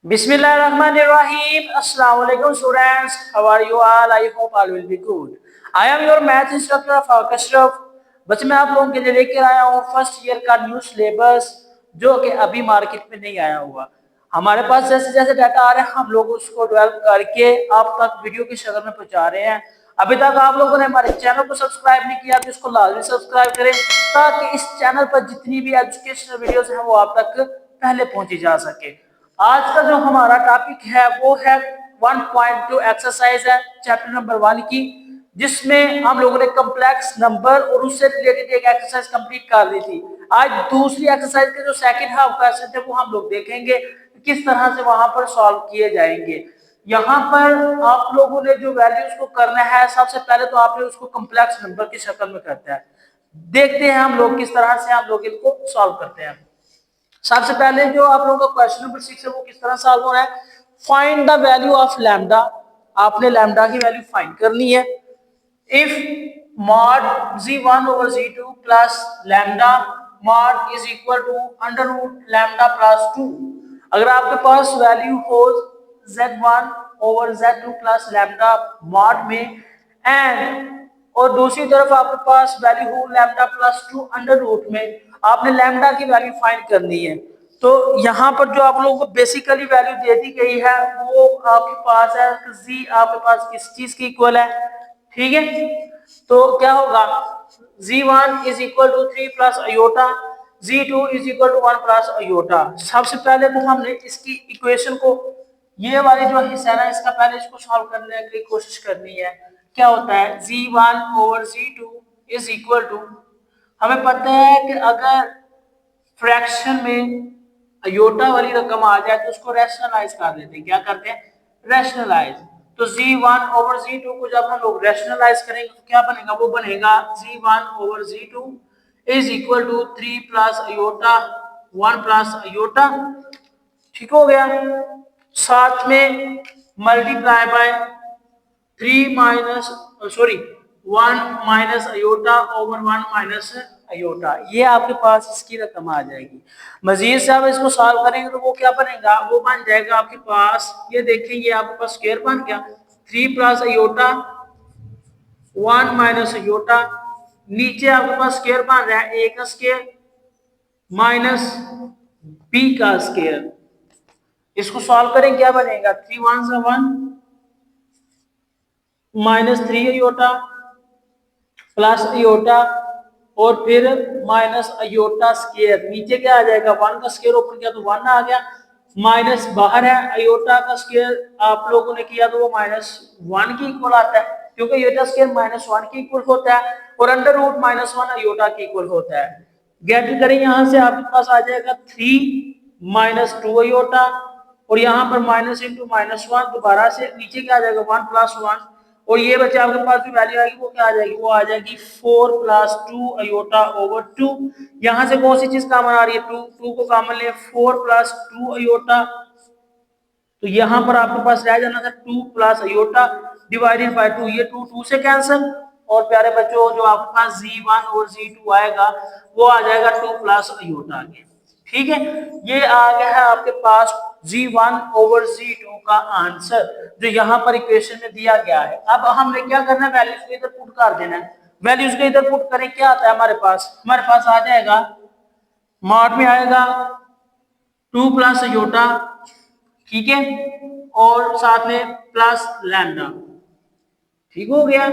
Bismillahirrahmanirrahim. Assalamualaikum students. How are you all? I hope all will be good. I am your math instructor Kashraf. बच्चे मैं आप लोगों के लिए लेकर आया हूँ फर्स्ट ईयर का न्यू सिलेबस जो कि अभी मार्केट में नहीं आया हुआ। हमारे पास जैसे जैसे डाटा आ रहे हैं हम लोग उसको डेवलप करके आप तक वीडियो की शक्ल में पहुंचा रहे हैं। अभी तक आप लोगों ने हमारे चैनल को सब्सक्राइब नहीं किया तो इसको लाजमी सब्सक्राइब करें ताकि इस चैनल पर जितनी भी एजुकेशनल वीडियोस हैं वो आप तक पहले पहुंची जा सके। आज का जो हमारा टॉपिक है वो है 1.2 एक्सरसाइज है चैप्टर नंबर 1 की, जिसमें हम लोगों ने कॉम्प्लेक्स नंबर और उससे रिलेटेड एक एक्सरसाइज कंप्लीट कर दी थी। आज दूसरी एक्सरसाइज के जो सेकंड हाफ क्वेश्चन थे वो हम लोग देखेंगे किस तरह से वहां पर सॉल्व किए जाएंगे। यहाँ पर आप लोगों ने जो वैल्यूज को करना है सबसे पहले तो आपने उसको कॉम्प्लेक्स नंबर की शक्ल में करना है। देखते हैं हम लोग किस तरह से हम लोग इनको सॉल्व करते हैं। सबसे पहले जो आप लोगों का क्वेश्चन नंबर 6 है वो किस तरह सॉल्व हो रहा है। Find the value of lambda. आपने लैम्डा की वैल्यू फाइंड करनी है। If mod z1 over z2 plus lambda mod is equal to under root lambda plus 2। अगर आपके पास वैल्यू हो z1 over z2 plus lambda mod में एंड और दूसरी तरफ आपके पास वैल्यू हो लैम्डा प्लस 2 अंडर रूट में, आपने लैम्डा की वैल्यू फाइंड करनी है। तो यहाँ पर जो आप लोगों को बेसिकली वैल्यू दे दी गई है वो आपके पास है z आपके पास किस चीज की इक्वल है, ठीक है। तो क्या होगा z1 is equal to 3 plus iota, z2 is equal to 1 plus iota. सबसे पहले तो हमने इसकी इक्वेशन को ये वाली जो हिस्सा है ना इसका पहले इसको सॉल्व करने की कोशिश करनी है। क्या होता है z1 over z2 is equal to, हमें पता है कि अगर फ्रैक्शन में अयोटा वाली रकम आ जाए तो उसको रैशनलाइज कर लेते हैं। क्या करते हैं रैशनलाइज। तो z1 ओवर z2 को जब हम लोग रैशनलाइज करेंगे तो क्या बनेगा, वो बनेगा z1 over z2 is equal to 3 plus iota 1 plus iota, ठीक हो गया। साथ में multiply by 3 minus 1 minus iota over 1 minus iota, ये आपके पास इसकी रकम आ जाएगी। मजीद से आप इसको सॉल्व करेंगे तो वो क्या बनेगा, वो बन जाएगा आपके पास, ये देखिए ये आपके पास स्क्वायर बन गया 3 प्लस अयोटा 1 माइनस अयोटा, नीचे आपके पास स्क्वायर बन रहा है a का स्क्वायर माइनस b का स्क्वायर। इसको सॉल्व करें क्या बनेगा 3 1 से 1 माइनस 3 अयोटा प्लस अयोटा और फिर माइनस अयोटा स्क्वायर, नीचे क्या आ जाएगा 1 का स्क्वायर ऊपर किया तो 1 आ गया, माइनस बाहर है अयोटा का स्क्वायर आप लोगों ने किया तो वो -1 के इक्वल आता है क्योंकि अयोटा स्क्वायर -1 के इक्वल होता है और अंडर रूट -1 अयोटा के इक्वल होता है। गेट करें यहां से आपके पास आ जाएगा 3 माइनस 2 अयोटा और यहाँ पर माइनस इंटू -1 दोबारा से नीचे क्या आ जाएगा 1 प्लस 1 और ये बच्चे आपके पास जो वैल्यू आएगी वो क्या आ जाएगी, वो आ जाएगी 4 प्लस 2 अयोटा ओवर 2। यहां से कौन सी चीज कॉमन आ रही है 2 को कॉमन ले 4 प्लस 2 अयोटा, तो यहां पर आपके पास रह जाना था 2 प्लस अयोटा डिवाइडेड बाय 2, ये 2 से कैंसिल और प्यारे बच्चों जो आपके पास z1 और z2 आएगा वो आ जाएगा 2 प्लस अयोटा आगे, ठीक है। ये आ गया है आपके पास z1 ओवर z2 का आंसर जो यहाँ पर इक्वेशन में दिया गया है। अब हमने क्या करना है वैल्यूज को इधर पुट कर देना है। वैल्यूज को इधर पुट करें क्या आता है हमारे पास आ जाएगा मॉड में आएगा 2 प्लस अयोटा, ठीक है, और साथ में प्लस लैम्डा, ठीक हो गया।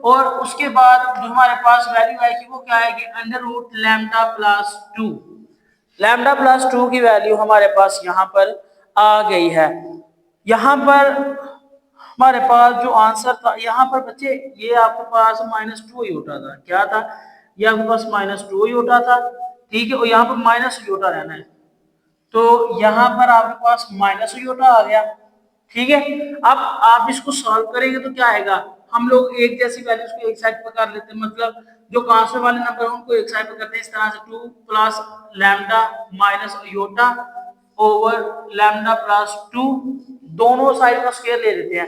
और उसके बाद जो हमारे पास वैल्यू आएगी वो क्या आएगी under root lambda plus 2। Lambda plus 2 की वैल्यू हमारे पास यहाँ पर आ गई है। यहाँ पर हमारे पास जो आंसर था यहाँ पर बच्चे ये आपके पास -2 ही होता था, क्या था ये आपके पास -2 ही होता था, ठीक है, और यहाँ पर माइनस ही होता रहना है तो यहाँ पर आपके पास माइनस ही होता आ गया, ठीक है। अब आप इसको सॉल्व करेंगे तो क्या आएगा, हम लोग एक जैसी वैल्यूज को एक साइड पर कर लेते हैं, मतलब जो कांस्टेंट वाले नंबर है उनको एक साइड पर करते हैं इस तरह से 2 plus lambda minus iota over lambda plus 2, दोनों साइड का स्क्वायर ले लेते हैं।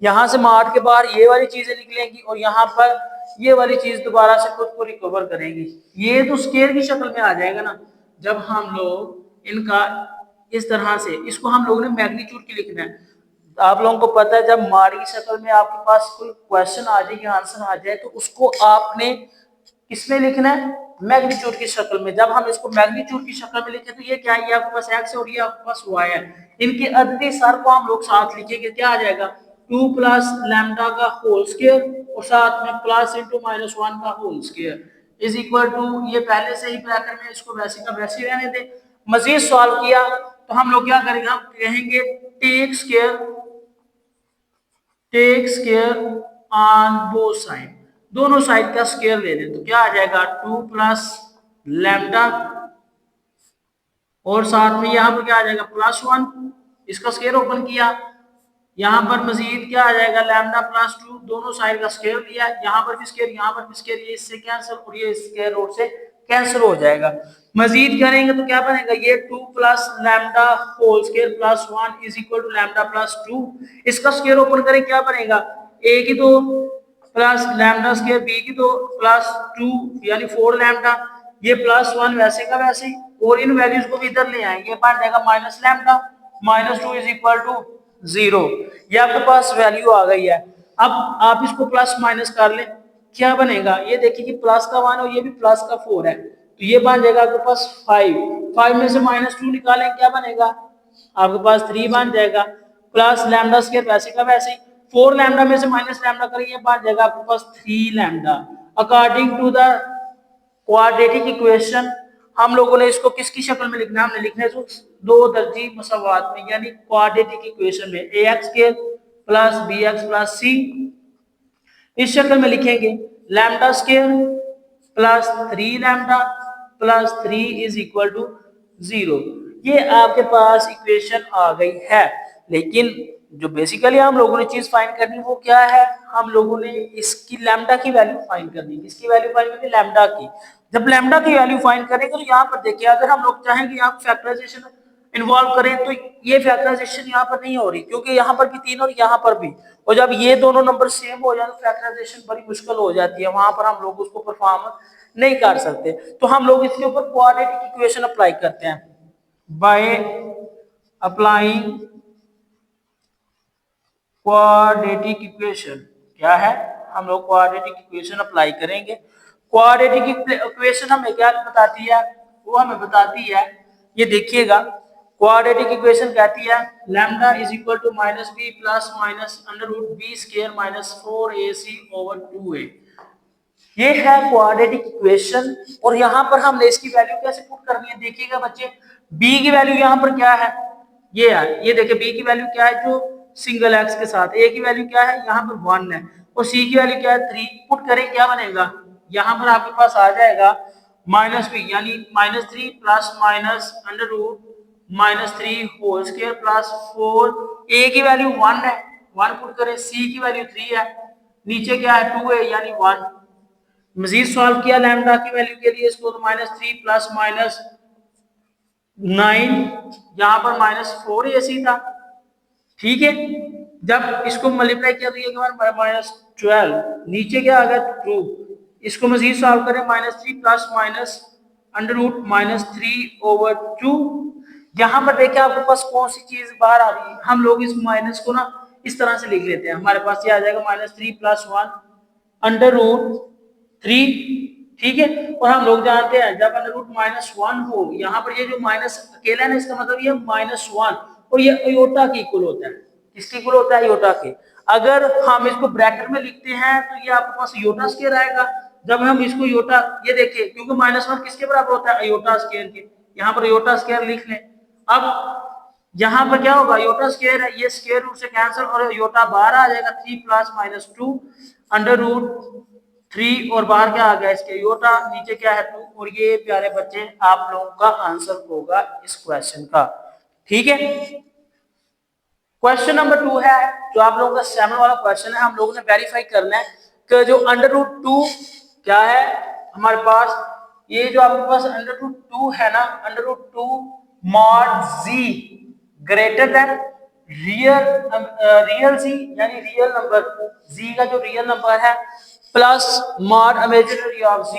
यहाँ से मार्ट के बाहर ये वाली चीजें निकलेंगी और यहाँ पर ये वाली चीज दोबारा से खुद को रिकवर करेंगी। ये तो स्क्वायर की शक्ल में आ जाएगा ना जब हम लोग इनका इस तरह से इसको हम लोगों ने मैग्नीट्यूड की लिखना है। आप लोगों को पता है जब मार की शक्ल में आपके पास कोई क्वेश्चन आ जाए या आंसर आ जाए तो उसको आपने किसमें लिखना है, मैग्नीट्यूड की शक्ल में। जब हम इसको मैग्नीट्यूड की शक्ल में लिखें तो ये क्या है, ये आपके पास एक्स है और ये आपके पास वाई है। इनके अददी सर को हम लोग साथ लिखेंगे, क्या आ जाएगा 2 प्लस लैम्डा का होल स्क्वायर और साथ में प्लस इंटू माइनस 1 का whole square is equal to, ये पहले से ही ब्रैकेट में, इसको वैसे का वैसे रहने दे। मजीद सॉल्व किया तो हम लोग क्या करेंगे, हम कहेंगे take square on both side, दोनों साइड का स्क्वायर ले लें तो क्या आ जाएगा 2 प्लस लैम्डा और साथ में यहाँ पर क्या आ जाएगा +1, इसका स्क्वायर ओपन किया, यहाँ पर मजीद क्या आ जाएगा लैम्डा +2, दोनों साइड का स्क्वायर लिया, यहाँ पर भी स्क्वायर, यहाँ पर भी स्क्वायर, ये इससे कैंसिल और ये स्क्वायर रूट से कैंसिल हो जाएगा। मजीद करेंगे तो क्या बनेगा, ये 2 plus lambda whole square +1 is equal to lambda +2, इसका स्क्वायर ओपन करें क्या बनेगा, a की 2 प्लस लैम्डा स्क्वायर b की 2 +2 यानी 4 लैम्डा, ये +1 वैसे का वैसे ही, और इन वैल्यूज को भी इधर ले आएंगे, बन जाएगा minus lambda -2 is equal to 0। ये आपके पास वैल्यू आ गई है। अब आप इसको प्लस माइनस कर लें, क्या बनेगा, ये देखिए कि प्लस का 1 और ये भी प्लस का 4 है, तो ये बन जाएगा आपके पास 5 में से -2 निकालें क्या बनेगा, आपके पास 3 बन जाएगा, प्लस लैम्डा स्क्वायर वैसे का वैसे ही, 4 लैम्डा में से माइनस लैम्डा करेंगे बन जाएगा आपके पास 3 lambda. According to the quadratic equation हम लोगों ने इसको किसकी शक्ल में लिखना है, हमने लिखना है इसको दो दर्जी मसावात में, यानी क्वाड्रेटिक इक्वेशन में ax square plus bx plus c, इस शक्ल में लिखेंगे lambda square plus 3 lambda plus 3 is equal to 0। ये आपके पास इक्वेशन आ गई है। लेकिन जो बेसिकली हम लोगों ने चीज फाइंड करनी वो क्या है, हम लोगों ने इसकी लैम्डा की वैल्यू फाइंड करनी है। किसकी वैल्यू फाइंड करनी है, लैम्डा की। जब लैम्डा की वैल्यू फाइंड करेंगे तो यहाँ पर देखिए, अगर हम लोग चाहेंगे यहाँ फैक्टराइजेशन इन्वॉल्व करें तो ये फैक्टराइजेशन यहाँ पर नहीं हो रही, क्योंकि यहाँ पर भी 3 और यहाँ पर भी, और जब ये दोनों नंबर सेम हो जाए तो फैक्टराइजेशन बड़ी मुश्किल हो जाती है, वहां पर हम लोग उसको परफॉर्म नहीं कर सकते। तो हम लोग इसके ऊपर क्वाड्रेटिक इक्वेशन अप्लाई करते हैं बाय अप्लाइंग क्वाड्रेटिक इक्वेशन। क्या है, हम लोग क्वाड्रेटिक इक्वेशन अप्लाई करेंगे। क्वाड्रेटिक इक्वेशन हमें क्या बताती है, वो हमें बताती है, ये देखिएगा क्वाड्रेटिक इक्वेशन कहती है lambda is equal to -b plus minus √b square minus 4ac over 2a। ये है क्वाड्रेटिक इक्वेशन, और यहाँ पर हमने इसकी वैल्यू कैसे पुट करनी है, देखिएगा बच्चे, b की वैल्यू यहाँ पर क्या है, ये है, ये देखिए b की वैल्यू क्या है जो सिंगल x के साथ, a की वैल्यू क्या है यहाँ पर 1 है, और c की वैल्यू क्या है 3। पुट करें क्या बनेगा, यहाँ पर आपके पास आ जाएगा -b यानी -3 plus minus √-3 whole square plus 4, a की वैल्यू 1 है, 1 पुट करें, c की वैल्यू 3 है, नीचे क्या है 2 है यानी 1। मजीद सॉल्व किया लैम्डा की वैल्यू के लिए इसको, तो -3 प्लस माइनस 9, यहाँ पर -4 ac था, ठीक है। जब इसको मल्टीप्लाई किया तो ये -12, नीचे क्या आ गया 2, इसको मजीद सॉल्व करें -3 प्लस माइनस √-3 ओवर 2। यहाँ पर देखिए आपके पास कौन सी चीज बाहर आ रही है, हम लोग इस माइनस को ना इस तरह से लिख लेते हैं, हमारे पास ये आ जाएगा -3 प्लस 1 √3, ठीक है। और हम लोग जानते हैं जब √-1 हो, यहाँ पर ये जो माइनस अकेला है ना, इसका मतलब ये -1, और ये अयोटा के इक्वल होता है, किसके इक्वल होता है, अयोटा के। अगर हम इसको ब्रैकेट में लिखते हैं तो ये आपके पास अयोटा स्क्वायर आएगा। जब हम इसको अयोटा, ये देखिए क्योंकि -1 किसके बराबर होता है, अयोटा स्क्वायर के, यहाँ पर अयोटा स्क्वायर लिख लें। अब यहाँ पर क्या होगा, अयोटा स्क्वायर है, ये स्क्वायर रूट से कैंसिल और अयोटा बाहर आ जाएगा, 3 प्लस -2 √3, और बाहर क्या आ गया इसके अयोटा, नीचे क्या है 2, और ये प्यारे बच्चे आप लोगों का आंसर होगा इस क्वेश्चन का, ठीक है। क्वेश्चन नंबर 2 है जो आप लोगों का 7 वाला क्वेश्चन है, हम लोगों ने वेरीफाई करना है कि जो √2 क्या है हमारे पास, ये जो आपके पास √2 है ना, √2 mod z greater than real z यानी रियल नंबर z का जो रियल नंबर है plus mod imaginary of z,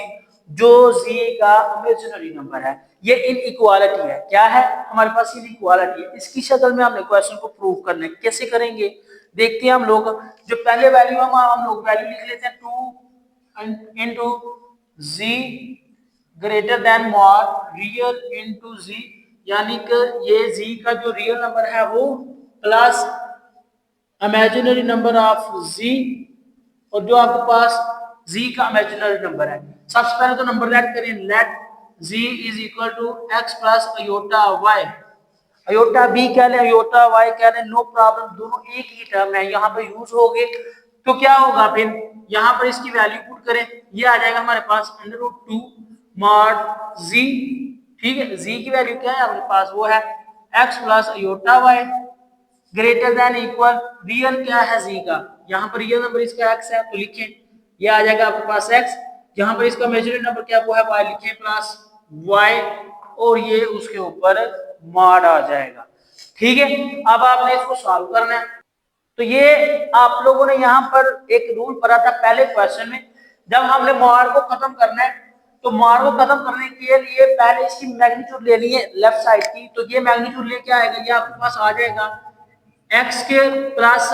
जो z का इमेजिनरी नंबर है। ये इनइक्वालिटी है। क्या है हमारे पास? इनइक्वालिटी है। इसकी शक्ल में हमने क्वेश्चन को प्रूव करना है। कैसे करेंगे देखते हैं हम लोग। जो पहले वैल्यू हम लोग वैल्यू लिख लेते हैं 2 into z greater than mod real into z, यानी कि ये z का जो रियल नंबर है वो plus imaginary number of z, और जो आपके पास z का इमेजिनरी नंबर है। सबसे पहले तो नंबर लेट करें। Let z is equal to x plus iota y। Iota b कह लें, अयोटा y कह लें, नो प्रॉब्लम, दोनों एक ही टर्म है, यहाँ पे यूज हो गए। तो क्या होगा फिर यहाँ पर इसकी वैल्यू पुट करें, ये आ जाएगा हमारे पास √2 मॉड z। ठीक है, z की वैल्यू क्या है आपके पास? वो है x plus iota y greater than equal, real क्या है z का? यहाँ पर रियल नंबर इसका x है तो लिखें, ये आ जाएगा आपके पास x। यहाँ पर इसका मेजररी नंबर क्या वो है y, लिखें प्लस y, और ये उसके ऊपर मॉड आ जाएगा। ठीक है, अब आपने इसको सॉल्व करना है। तो ये आप लोगों ने यहाँ पर एक रूल पढ़ा था पहले क्वेश्चन में। जब हमने मॉड को खत्म करना है तो मॉड को खत्म करने के लिए पहले इसकी मैग्नीट्यूड ले लिए लेफ्ट साइड की। तो ये मैग्नीट्यूड लेके आएगा, ये आपके पास आ जाएगा x square plus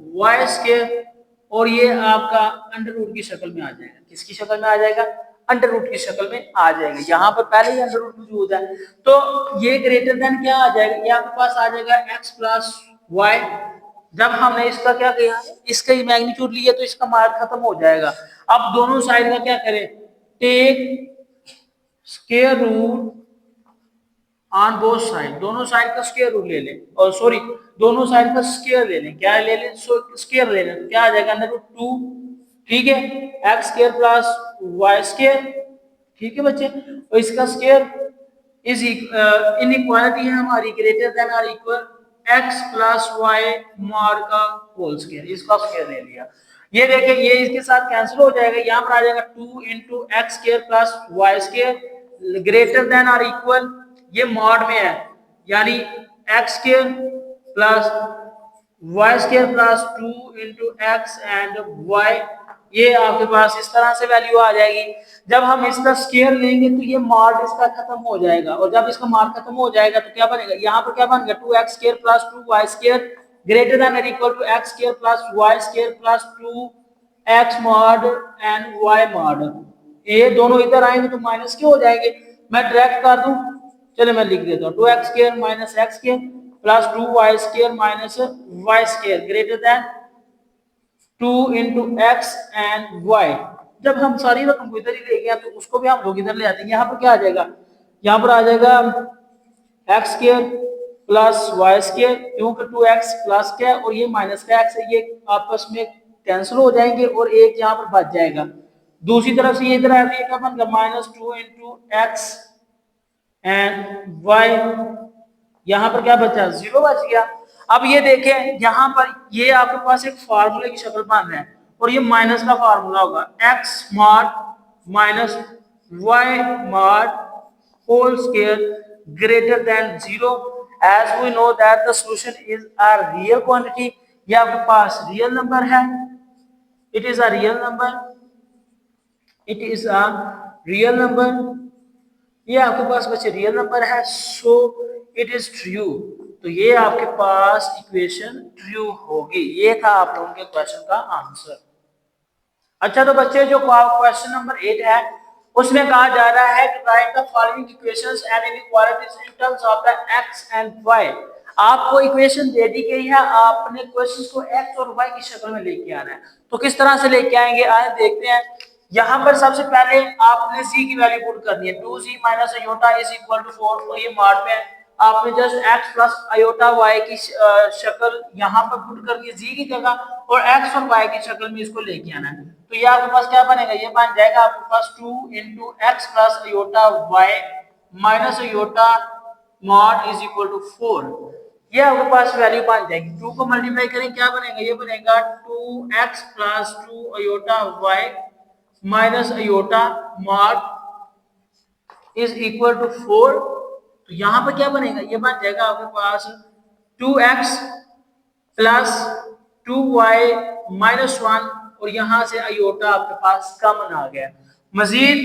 y square, और ये आपका अंडर रूट की शक्ल में आ जाएगा। किसकी शक्ल में आ जाएगा? अंडर रूट की शक्ल में आ जाएगा। यहाँ पर पहले ही अंडर रूट मौजूद है तो ये ग्रेटर देन क्या आ जाएगा? ये आपके पास आ जाएगा एक्स प्लस वाई। जब हमने इसका क्या किया, इसका ही मैग्नीट्यूड लिया तो इसका मार्क खत्म हो जाएगा। अब दोनों साइड का क्या करें? Take square root on both side, दोनों साइड का स्क्वायर रूट ले लें, और सॉरी दोनों साइड का स्क्वायर ले लें। क्या ले लें? स्क्वायर ले लें। क्या आ जाएगा? √2। ठीक है, x square plus y square. ठीक है बच्चे, और इसका स्क्वायर इज इनइक्वालिटी है हमारी ग्रेटर देन और equal x plus y mod का होल स्क्वायर, इसका स्क्वायर ले लिया। ये देखिए ये इसके साथ कैंसिल हो जाएगा, यहाँ पर आ जाएगा 2 into x square plus y square greater than और इक्वल, ये मॉड में है, यानी x square plus y square plus 2 into x and y. ये आपके पास इस तरह से वैल्यू आ जाएगी। जब हम इसका स्क्वायर लेंगे तो ये मॉड इसका खत्म हो जाएगा, और जब इसका मॉड खत्म हो जाएगा तो क्या बनेगा? यहाँ पर क्या बनेगा? 2x square plus 2y square greater than और equal to x square plus y square plus 2x mod and y mod. ये दोनों इधर आएंगे तो माइनस के हो जाएंगे। मैं डायरेक्ट कर दूं, चलिए मैं लिख देता हूँ 2x square minus x square plus 2y square minus y square greater than 2 into x and y. जब हम सारी रकम को इधर ही ले गए तो उसको भी हम लोग इधर ले आते हैं। यहाँ पर क्या आ जाएगा? यहाँ पर आ जाएगा x square plus y square, क्योंकि 2x प्लस क्या है और ये माइनस का x है, ये आपस में कैंसिल हो जाएंगे और एक यहाँ पर बच जाएगा। दूसरी तरफ से ये इधर आ गया, क्या बन गया? -2 इंटू एक्स एंड वाई। यहाँ पर क्या बचा? 0 बच गया। अब ये देखें यहाँ पर ये आपके पास एक फार्मूले की शक्ल बन रहा है, और ये माइनस का फार्मूला होगा x mod minus y mod whole square greater than 0। As we know that the solution is a real quantity. ये आपके पास रियल नंबर है, it is a real number, it is a real number. ये आपके पास बच्चे real number है, so it is true. तो ये आपके पास इक्वेशन ट्रू होगी। ये था आप लोगों के क्वेश्चन का आंसर। अच्छा तो बच्चे जो क्वेश्चन नंबर 8 है उसमें कहा जा रहा है कि write the following equations and inequalities in terms of the x and y. आपको इक्वेशन दे दी गई है, आपने क्वेश्चंस को एक्स और वाई की शक्ल में लेके आना है। तो किस तरह से लेके आएंगे आए देखते हैं। यहाँ पर सबसे पहले आपने c की वैल्यू पुट करनी है, 2c minus iota is equal to 4, और ये मॉड में है। आपने just x plus iota y की शक्ल यहाँ पर पुट करनी है z की जगह, और x और y की शक्ल में इसको लेके आना है। तो ये आपके पास क्या बनेगा? ये बन जाएगा आपके पास 2 into x plus iota y minus iota mod is equal to 4। ये आपके पास वैल्यू बन जाएगी। 2 को मल्टीप्लाई करें क्या बनेगा? ये बनेगा 2x plus 2 iota y minus iota mod is equal to 4। तो यहाँ पर क्या बनेगा? ये बन जाएगा आपके पास 2x प्लस 2y माइनस 1, और यहाँ से अयोटा आपके पास कॉमन आ गया। मजीद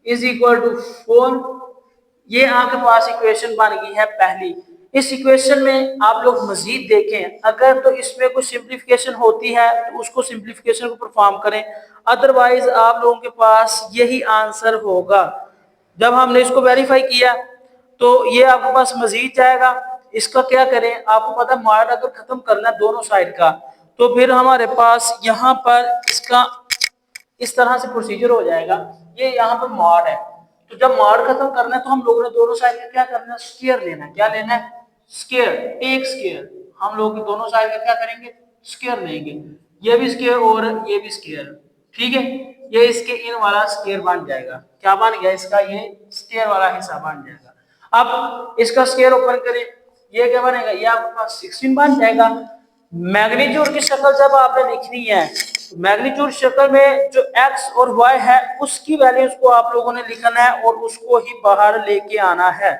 इज इक्वल टू 4। ये आपके पास इक्वेशन बन गई है पहली। इस इक्वेशन में आप लोग मजीद देखें, अगर तो इसमें कुछ सिंप्लीफिकेशन होती है तो उसको सिंप्लीफिकेशन को परफॉर्म करें, अदरवाइज आप लोगों के पास यही आंसर होगा। जब हमने इसको वेरीफाई किया तो ये आपके पास मजीद जाएगा। इसका क्या करें, आपको पता है मॉड अगर खत्म करना है दोनों साइड का, तो फिर हमारे पास यहाँ पर इसका इस तरह से प्रोसीजर हो जाएगा। ये यहाँ पर मॉड है, तो जब मॉड खत्म करना है तो हम लोगों ने दोनों साइड का क्या करना है, स्क्वायर लेना है। क्या लेना है, स्क्वायर, एक स्क्वायर। हम लोग दोनों साइड का क्या करेंगे, स्क्वायर लेंगे। ये भी स्क्वायर और ये भी स्क्वायर, ठीक है। ये इसके इन वाला स्क्वायर बन जाएगा। क्या बन गया, इसका ये स्क्वायर वाला हिस्सा बन जाएगा। अब इसका स्क्वायर ओपन करें, ये क्या बनेगा, ये आपके पास 16 बन जाएगा। मैग्नीट्यूड की शक्ल जब आपने लिखनी है, मैग्नीट्यूड शक्ल में जो x और y है उसकी वैल्यूज को आप लोगों ने लिखना है और उसको ही बाहर लेके आना है।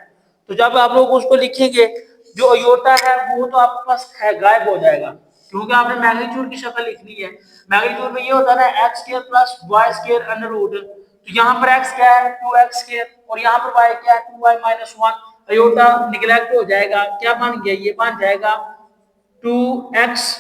तो जब आप लोग उसको लिखेंगे, जो अयोटा है वो तो आपके पास है, गायब हो जाएगा, क्योंकि आपने मैग्नीट्यूड की शक्ल लिखनी है। मैग्नीट्यूड में ये होता है ना, x square plus y square under root. तो यहाँ पर x क्या है, 2x स्क्वायर, और यहाँ पर y क्या है, 2y माइनस 1। अयोटा निगलेक्ट हो जाएगा, क्या बन गया, ये बन जाएगा 2x।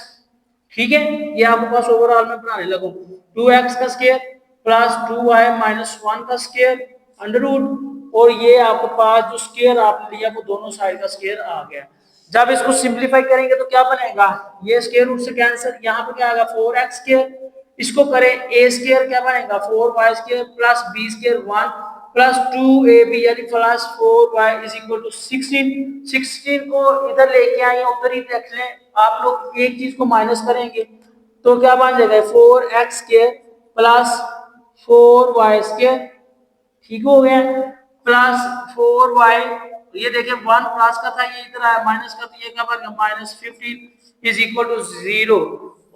ठीक है, ये आपके पास ओवरऑल में बनाने लगूं, 2x का स्क्वायर प्लस 2y माइनस 1 का स्क्वायर अंडर रूट, और ये आपके पास जो स्क्वायर आपने लिया वो दोनों साइड का स्क्वायर आ गया। जब इसको सिंप्लीफाई करेंगे तो क्या बनेगा, ये स्क्वायर रूट से कैंसिल, यहाँ पर क्या आएगा 4x स्क्वायर। इसको करें a स्क्वायर, क्या बनेगा 4y square plus b square 1 plus 2ab यानी plus 4y is equal to 16। 16 को इधर लेके आए, उधर ही रख लें। आप लोग एक चीज को माइनस करेंगे तो क्या बन जाएगा, 4x square plus 4y square, ठीक हो गया, प्लस 4y। ये देखिए 1 प्लस का था, ये इधर आया माइनस का, तो ये क्या बन गया माइनस 15 इज इक्वल टू 0।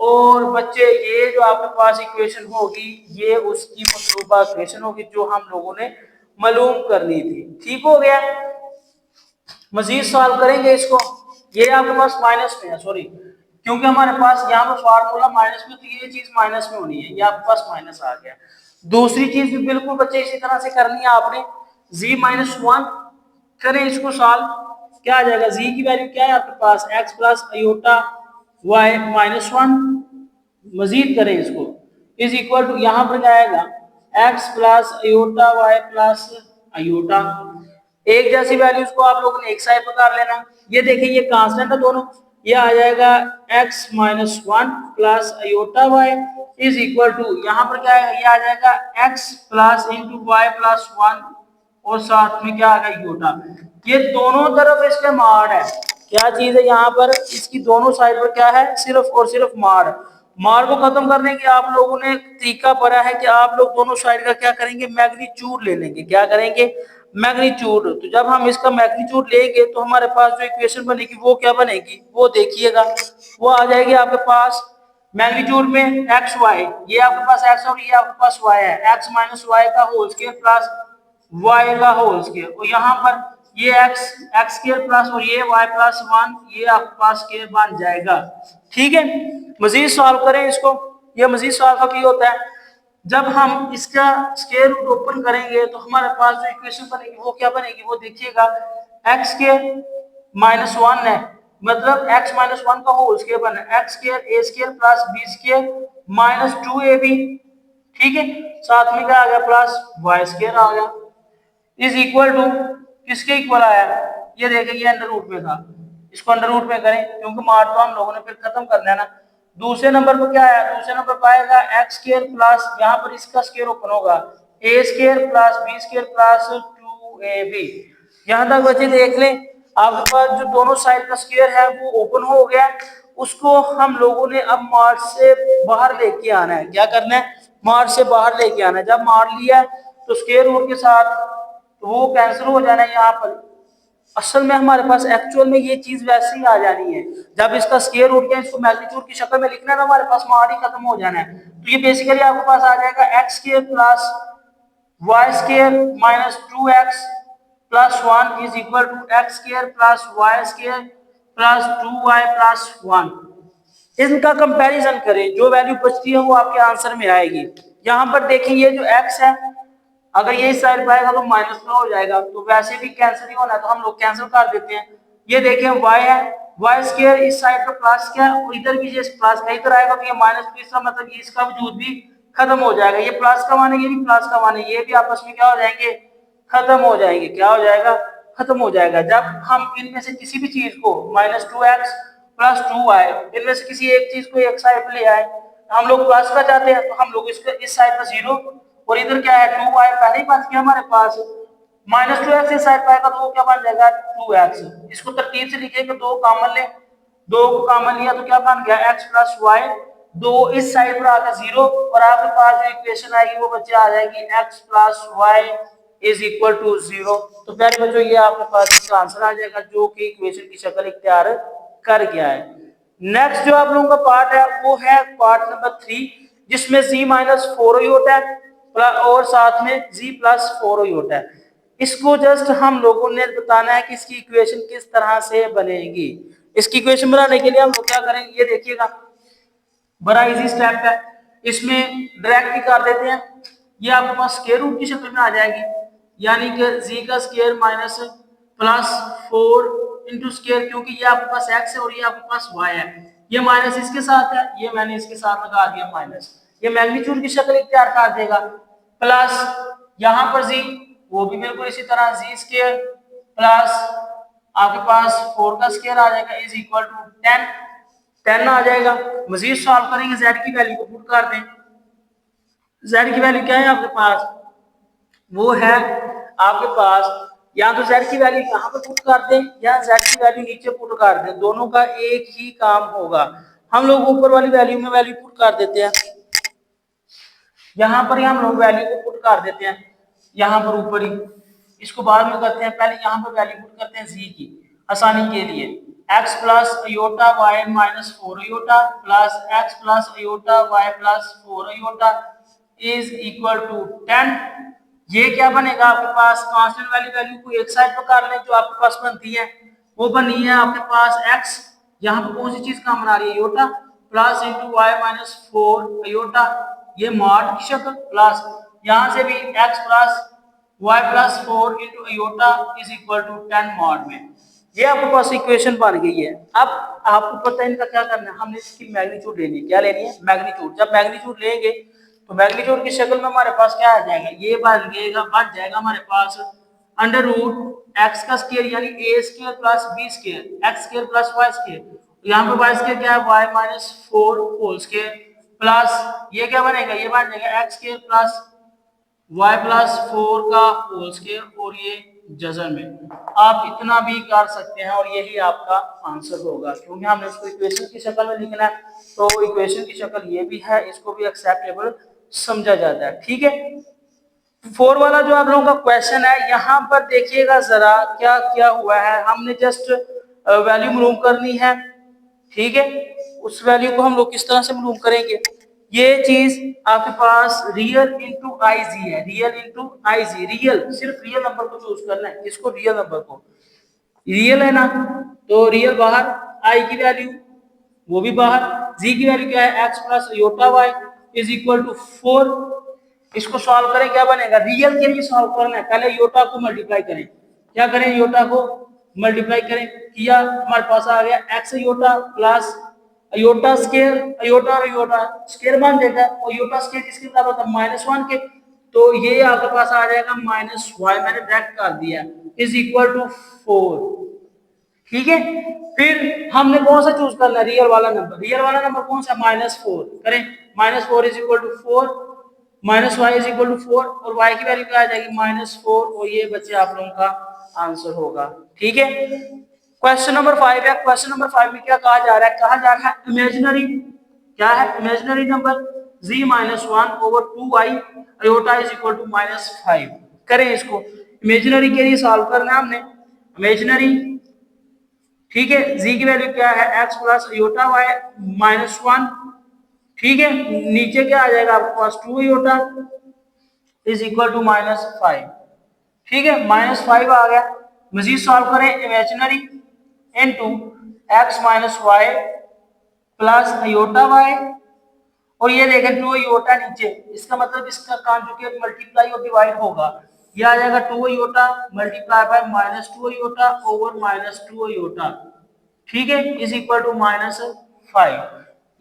और बच्चे ये जो आपके पास इक्वेशन होगी ये उसकी मतलूबा इक्वेशन होगी जो हम लोगों ने मालूम करनी थी। ठीक हो गया, मजीद सॉल्व करेंगे इसको। ये आपके पास माइनस में है, सॉरी, क्योंकि हमारे पास यहाँ पर फार्मूला माइनस में, तो ये चीज माइनस में होनी है, ये आपके पास माइनस आ गया। दूसरी चीज भी बिल्कुल बच्चे इसी तरह से करनी है आपने, z माइनस 1 करें इसको सॉल्व, क्या आ जाएगा, z की वैल्यू क्या है आपके पास, x plus iota y minus 1। मजीद करें इसको, इज इक्वल टू यहाँ पर क्या आएगा, x plus iota y plus iota. एक जैसी वैल्यूज को आप लोगों ने एक साइड पर कर लेना। ये देखिए ये कांस्टेंट है दोनों, ये आ जाएगा x minus 1 plus iota y is equal to यहाँ पर क्या है, ये आ जाएगा x plus into y plus 1 और साथ में क्या आ गया अयोटा। ये दोनों तरफ इसके मार है, क्या चीज है यहाँ पर, इसकी दोनों साइड पर क्या है, सिर्फ और सिर्फ मार। मार को खत्म करने के आप लोगों ने तरीका पढ़ा है कि आप लोग दोनों साइड का क्या करेंगे, मैग्नीट्यूड ले लेंगे। क्या करेंगे, मैग्नीट्यूड। तो जब हम इसका मैग्नीट्यूड लेंगे तो हमारे पास जो इक्वेशन बनेगी वो क्या बनेगी, वो देखिएगा, वो आ जाएगी आपके पास मैग्नीट्यूड में एक्स वाई, ये आपके पास एक्स और ये आपके पास वाई है, एक्स माइनस वाई का होल स्क्वायर प्लस वाई का होल स्क्वायर, और यहाँ पर ये एक्स एक्स स्क्वायर प्लस और ये वाई प्लस 1, ये आपके पास स्क्वायर बन जाएगा। ठीक है, मजीद सॉल्व करें इसको। ये मजीद सॉल्व कब होता है, जब हम इसका स्क्वायर रूट ओपन करेंगे तो हमारे पास जो इक्वेशन बनेगी वो क्या बनेगी, वो देखिएगा, एक्स स्क्वायर माइनस 1 है, मतलब x माइनस 1 का होल स्क्वायर बना, एक्स स्क्वायर ए square plus b square minus 2ab। ठीक है, साथ में क्या आ गया, प्लस वाई स्क्वायर आ गया, इज इक्वल टू किसके इक्वल आया, ये देखिए ये अंडर रूट में था, इसको अंडर रूट में करें क्योंकि मार तो हम लोगों ने फिर खत्म करना है ना। दूसरे नंबर पर क्या आया, दूसरे नंबर पर आएगा एक्स स्क्वायर प्लस, यहाँ पर इसका स्क्वायर ओपन होगा, a square plus b square plus 2ab। यहाँ तक बच्चे देख लें, आपके पास जो दोनों साइड का स्क्वायर है वो ओपन हो गया। उसको हम लोगों ने अब मार्च से बाहर लेके आना है। क्या करना है, मार्च से बाहर लेके आना है। जब मार लिया तो स्क्वायर रूट के साथ तो वो कैंसिल हो जाना है। यहाँ पर असल में हमारे पास एक्चुअल में ये चीज वैसे ही आ जानी है, जब इसका स्क्वायर रूट के इसको मैग्नीट्यूड की शक्ल में लिखना है ना, हमारे पास मार ही खत्म हो जाना है। तो ये बेसिकली आपके पास आ जाएगा x square plus y square minus 2x plus 1 is equal to x square plus y square plus 2y plus 1। इनका कंपैरिजन करें, जो वैल्यू बचती है वो आपके आंसर में आएगी। यहाँ पर देखिए ये जो x है अगर ये इस साइड पे आएगा तो माइनस में हो जाएगा, तो वैसे भी कैंसिल ही होना है तो हम लोग कैंसिल कर देते हैं। ये देखिए y है, वाई स्क्वायर इस साइड पे प्लस क्या है और इधर भी ये प्लस का इधर आएगा तो ये माइनस, तो इसका मतलब ये इसका वजूद भी खत्म हो जाएगा। ये प्लस का मान है, ये भी प्लस का मान है, ये भी आपस में क्या हो जाएंगे, खत्म हो जाएंगे। क्या हो जाएगा, खत्म हो जाएगा। जब हम इनमें से किसी भी चीज को -2x प्लस 2y इनमें से किसी एक चीज को एक साइड पे ले आए, हम लोग प्लस का चाहते हैं तो हम लोग इसको इस साइड पर 0 और इधर क्या है 2y, पहले ही बात किया हमारे पास -2x इस साइड पर आएगा तो वो क्या बन जाएगा 2x। इसको तरतीब से लिखेंगे, दो कॉमन ले, दो को कॉमन लिया तो क्या बन गया x प्लस वाई, दो इस साइड पर आकर 0 और आपके पास जो इक्वेशन आएगी वो बच्चे आ जाएगी x plus y is equal to 0। तो प्यारे बच्चों ये आपके पास इसका आंसर आ जाएगा जो कि इक्वेशन की शक्ल इख्तियार कर गया है। नेक्स्ट जो आप लोगों का पार्ट है वो है पार्ट नंबर 3, जिसमें z माइनस 4 होता है और साथ में z प्लस 4 होता है। इसको जस्ट हम लोगों ने बताना है कि इसकी इक्वेशन किस तरह से बनेगी। इसकी इक्वेशन बनाने के लिए हम लोग क्या करेंगे, ये देखिएगा बड़ा इजी स्टेप है, इसमें डायरेक्ट ही कर देते हैं। ये आपके पास स्क्वायर रूट की शक्ल में आ जाएगी, यानी कि z का square minus plus 4 into square, क्योंकि ये आपके पास x है और ये आपके पास y है, ये माइनस इसके साथ है, ये मैंने इसके साथ लगा दिया माइनस, ये मैग्नीट्यूड की शक्ल इख्तियार कर देगा। प्लस यहाँ पर z, वो भी बिल्कुल इसी तरह z स्क्वायर प्लस आपके पास 4 का स्क्वायर आ जाएगा इज इक्वल टू 10 आ जाएगा। मजीद सॉल्व करेंगे, z की वैल्यू को पुट कर दें। z की वैल्यू क्या है आपके पास, वो है आपके पास या तो z की वैल्यू यहाँ पर पुट कर दें या z की वैल्यू नीचे पुट कर दें, दोनों का एक ही काम होगा। हम लोग ऊपर वाली वैल्यू में वैल्यू पुट कर देते हैं, यहाँ पर हम लोग वैल्यू को पुट कर देते हैं, यहाँ पर ऊपर ही, इसको बाद में करते हैं, पहले यहाँ पर वैल्यू पुट करते हैं z की आसानी के लिए। x plus iota y minus 4 iota plus x plus iota y plus 4 iota is equal to 10। ये क्या बनेगा आपके पास, कांस्टेंट वाली वैल्यू को एक साइड पर कर लें जो आपके पास बनती है, वो बनी है आपके पास x, यहाँ पर कौन सी चीज काम बना रही है iota, plus into y minus 4 iota, ये मॉड की शक्ल, प्लस यहाँ से भी x plus y plus 4 into iota is equal to 10 mod में। ये आपके पास इक्वेशन बन गई है। अब आपको पता है इनका क्या करना है, हमने इसकी मैग्नीट्यूड लेनी है। क्या लेनी है, मैग्नीट्यूड। जब मैग्नीट्यूड लेंगे तो मैग्नीट्यूड की शक्ल में हमारे पास क्या आ जाएगा, ये बन जाएगा हमारे पास अंडर रूट एक्स का स्क्वायर यानी a square plus b square, x square plus y square, यहाँ पे वाई स्क्वायर क्या है y minus 4 whole square plus ये क्या बनेगा, ये बन जाएगा x square plus y plus 4 का होल स्क्वायर और ये जजर में। आप इतना भी कर सकते हैं और यही आपका आंसर होगा, क्योंकि हमने इसको इक्वेशन की शक्ल में लिखना है तो इक्वेशन की शक्ल ये भी है, इसको भी एक्सेप्टेबल समझा जाता है। ठीक है, 4 वाला जो आप लोगों का क्वेश्चन है, यहाँ पर देखिएगा जरा क्या क्या हुआ है। हमने जस्ट वैल्यू मालूम करनी है, ठीक है, उस वैल्यू को हम लोग किस तरह से मालूम करेंगे, ये चीज आपके पास रियल इंटू आई जी है, रियल इंटू आई जी, रियल सिर्फ रियल नंबर को चूज करना है, इसको रियल नंबर को, रियल है ना तो रियल बाहर, आई की वैल्यू वो भी बाहर, जी की वैल्यू क्या है x plus iota y is equal to 4। इसको सॉल्व करें, क्या बनेगा, रियल के लिए सॉल्व करना है, पहले योटा को मल्टीप्लाई करें, क्या करें योटा को मल्टीप्लाई करें, किया हमारे पास आ गया x iota plus iota square, iota और अयोटा स्केयर बन जाएगा और अयोटा स्केयर किसके बराबर था -1 के, तो ये आपके पास आ जाएगा माइनस वाई, मैंने डायरेक्ट कर दिया इज इक्वल टू 4। ठीक है, फिर हमने कौन सा चूज करना है, रियल वाला नंबर, रियल वाला नंबर कौन सा -4 करें, -4 is equal to 4 minus y is equal to 4 और y की वैल्यू क्या आ जाएगी -4 और ये बच्चे आप लोगों का आंसर होगा। ठीक है, क्वेश्चन नंबर 5 है। क्वेश्चन नंबर 5 में क्या कहा जा रहा है, कहा जा रहा है इमेजिनरी, क्या है imaginary number z minus 1 over 2y iota is equal to -5। करें इसको, इमेजिनरी के लिए सॉल्व करना है हमने, इमेजिनरी, ठीक है, z की वैल्यू क्या है x प्लस अयोटा y -1, ठीक है, नीचे क्या आ जाएगा आपके पास 2 अयोटा इज इक्वल टू -5। ठीक है, -5 आ गया। मजीद सॉल्व करें, imaginary into x minus y plus iota y और ये देखें 2 आयोटा नीचे, इसका मतलब इसका कॉन्जुगेट मल्टीप्लाई और डिवाइड होगा, ये आ जाएगा 2 iota multiply by -2 iota over -2 iota, ठीक है, इज इक्वल टू -5।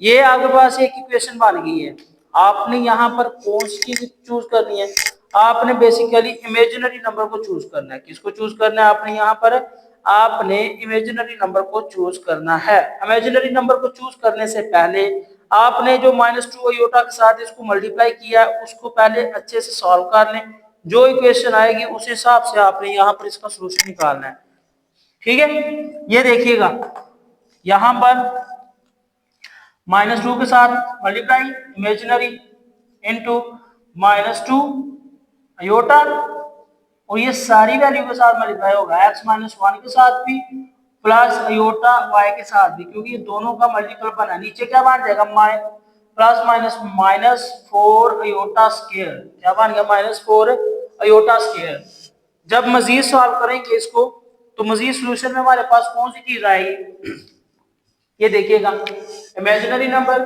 ये आपके पास एक इक्वेशन बन गई है। आपने यहाँ पर कौन सी चीज चूज करनी है? आपने बेसिकली इमेजिनरी नंबर को चूज करना है। किसको चूज करना है आपने यहाँ पर? आपने इमेजिनरी नंबर को चूज करना है। इमेजिनरी नंबर को चूज करने से पहले आपने जो -2 आयोटा के साथ इसको मल्टीप्लाई किया उसको पहले अच्छे से सॉल्व कर लें। जो इक्वेशन आएगी उस हिसाब से आपने यहाँ पर इसका सोल्यूशन निकालना है, ठीक है। ये देखिएगा यहां पर -2 के साथ मल्टीप्लाई इमेजिनरी इनटू -2 आयोटा, और ये सारी वैल्यू के साथ मल्टीप्लाई होगा x-1 के साथ भी प्लस आयोटा y के साथ भी, क्योंकि ये दोनों का मल्टीपल बना। नीचे क्या बन जाएगा? प्लस माइनस -4 आयोटा स्क्वायर, क्या बन गया? -4 आयोटा स्क्वायर। जब मजीद सॉल्व करेंगे इसको तो मजीद सोल्यूशन में हमारे पास कौन सी चीज आएगी? ये देखिएगा इमेजिनरी नंबर,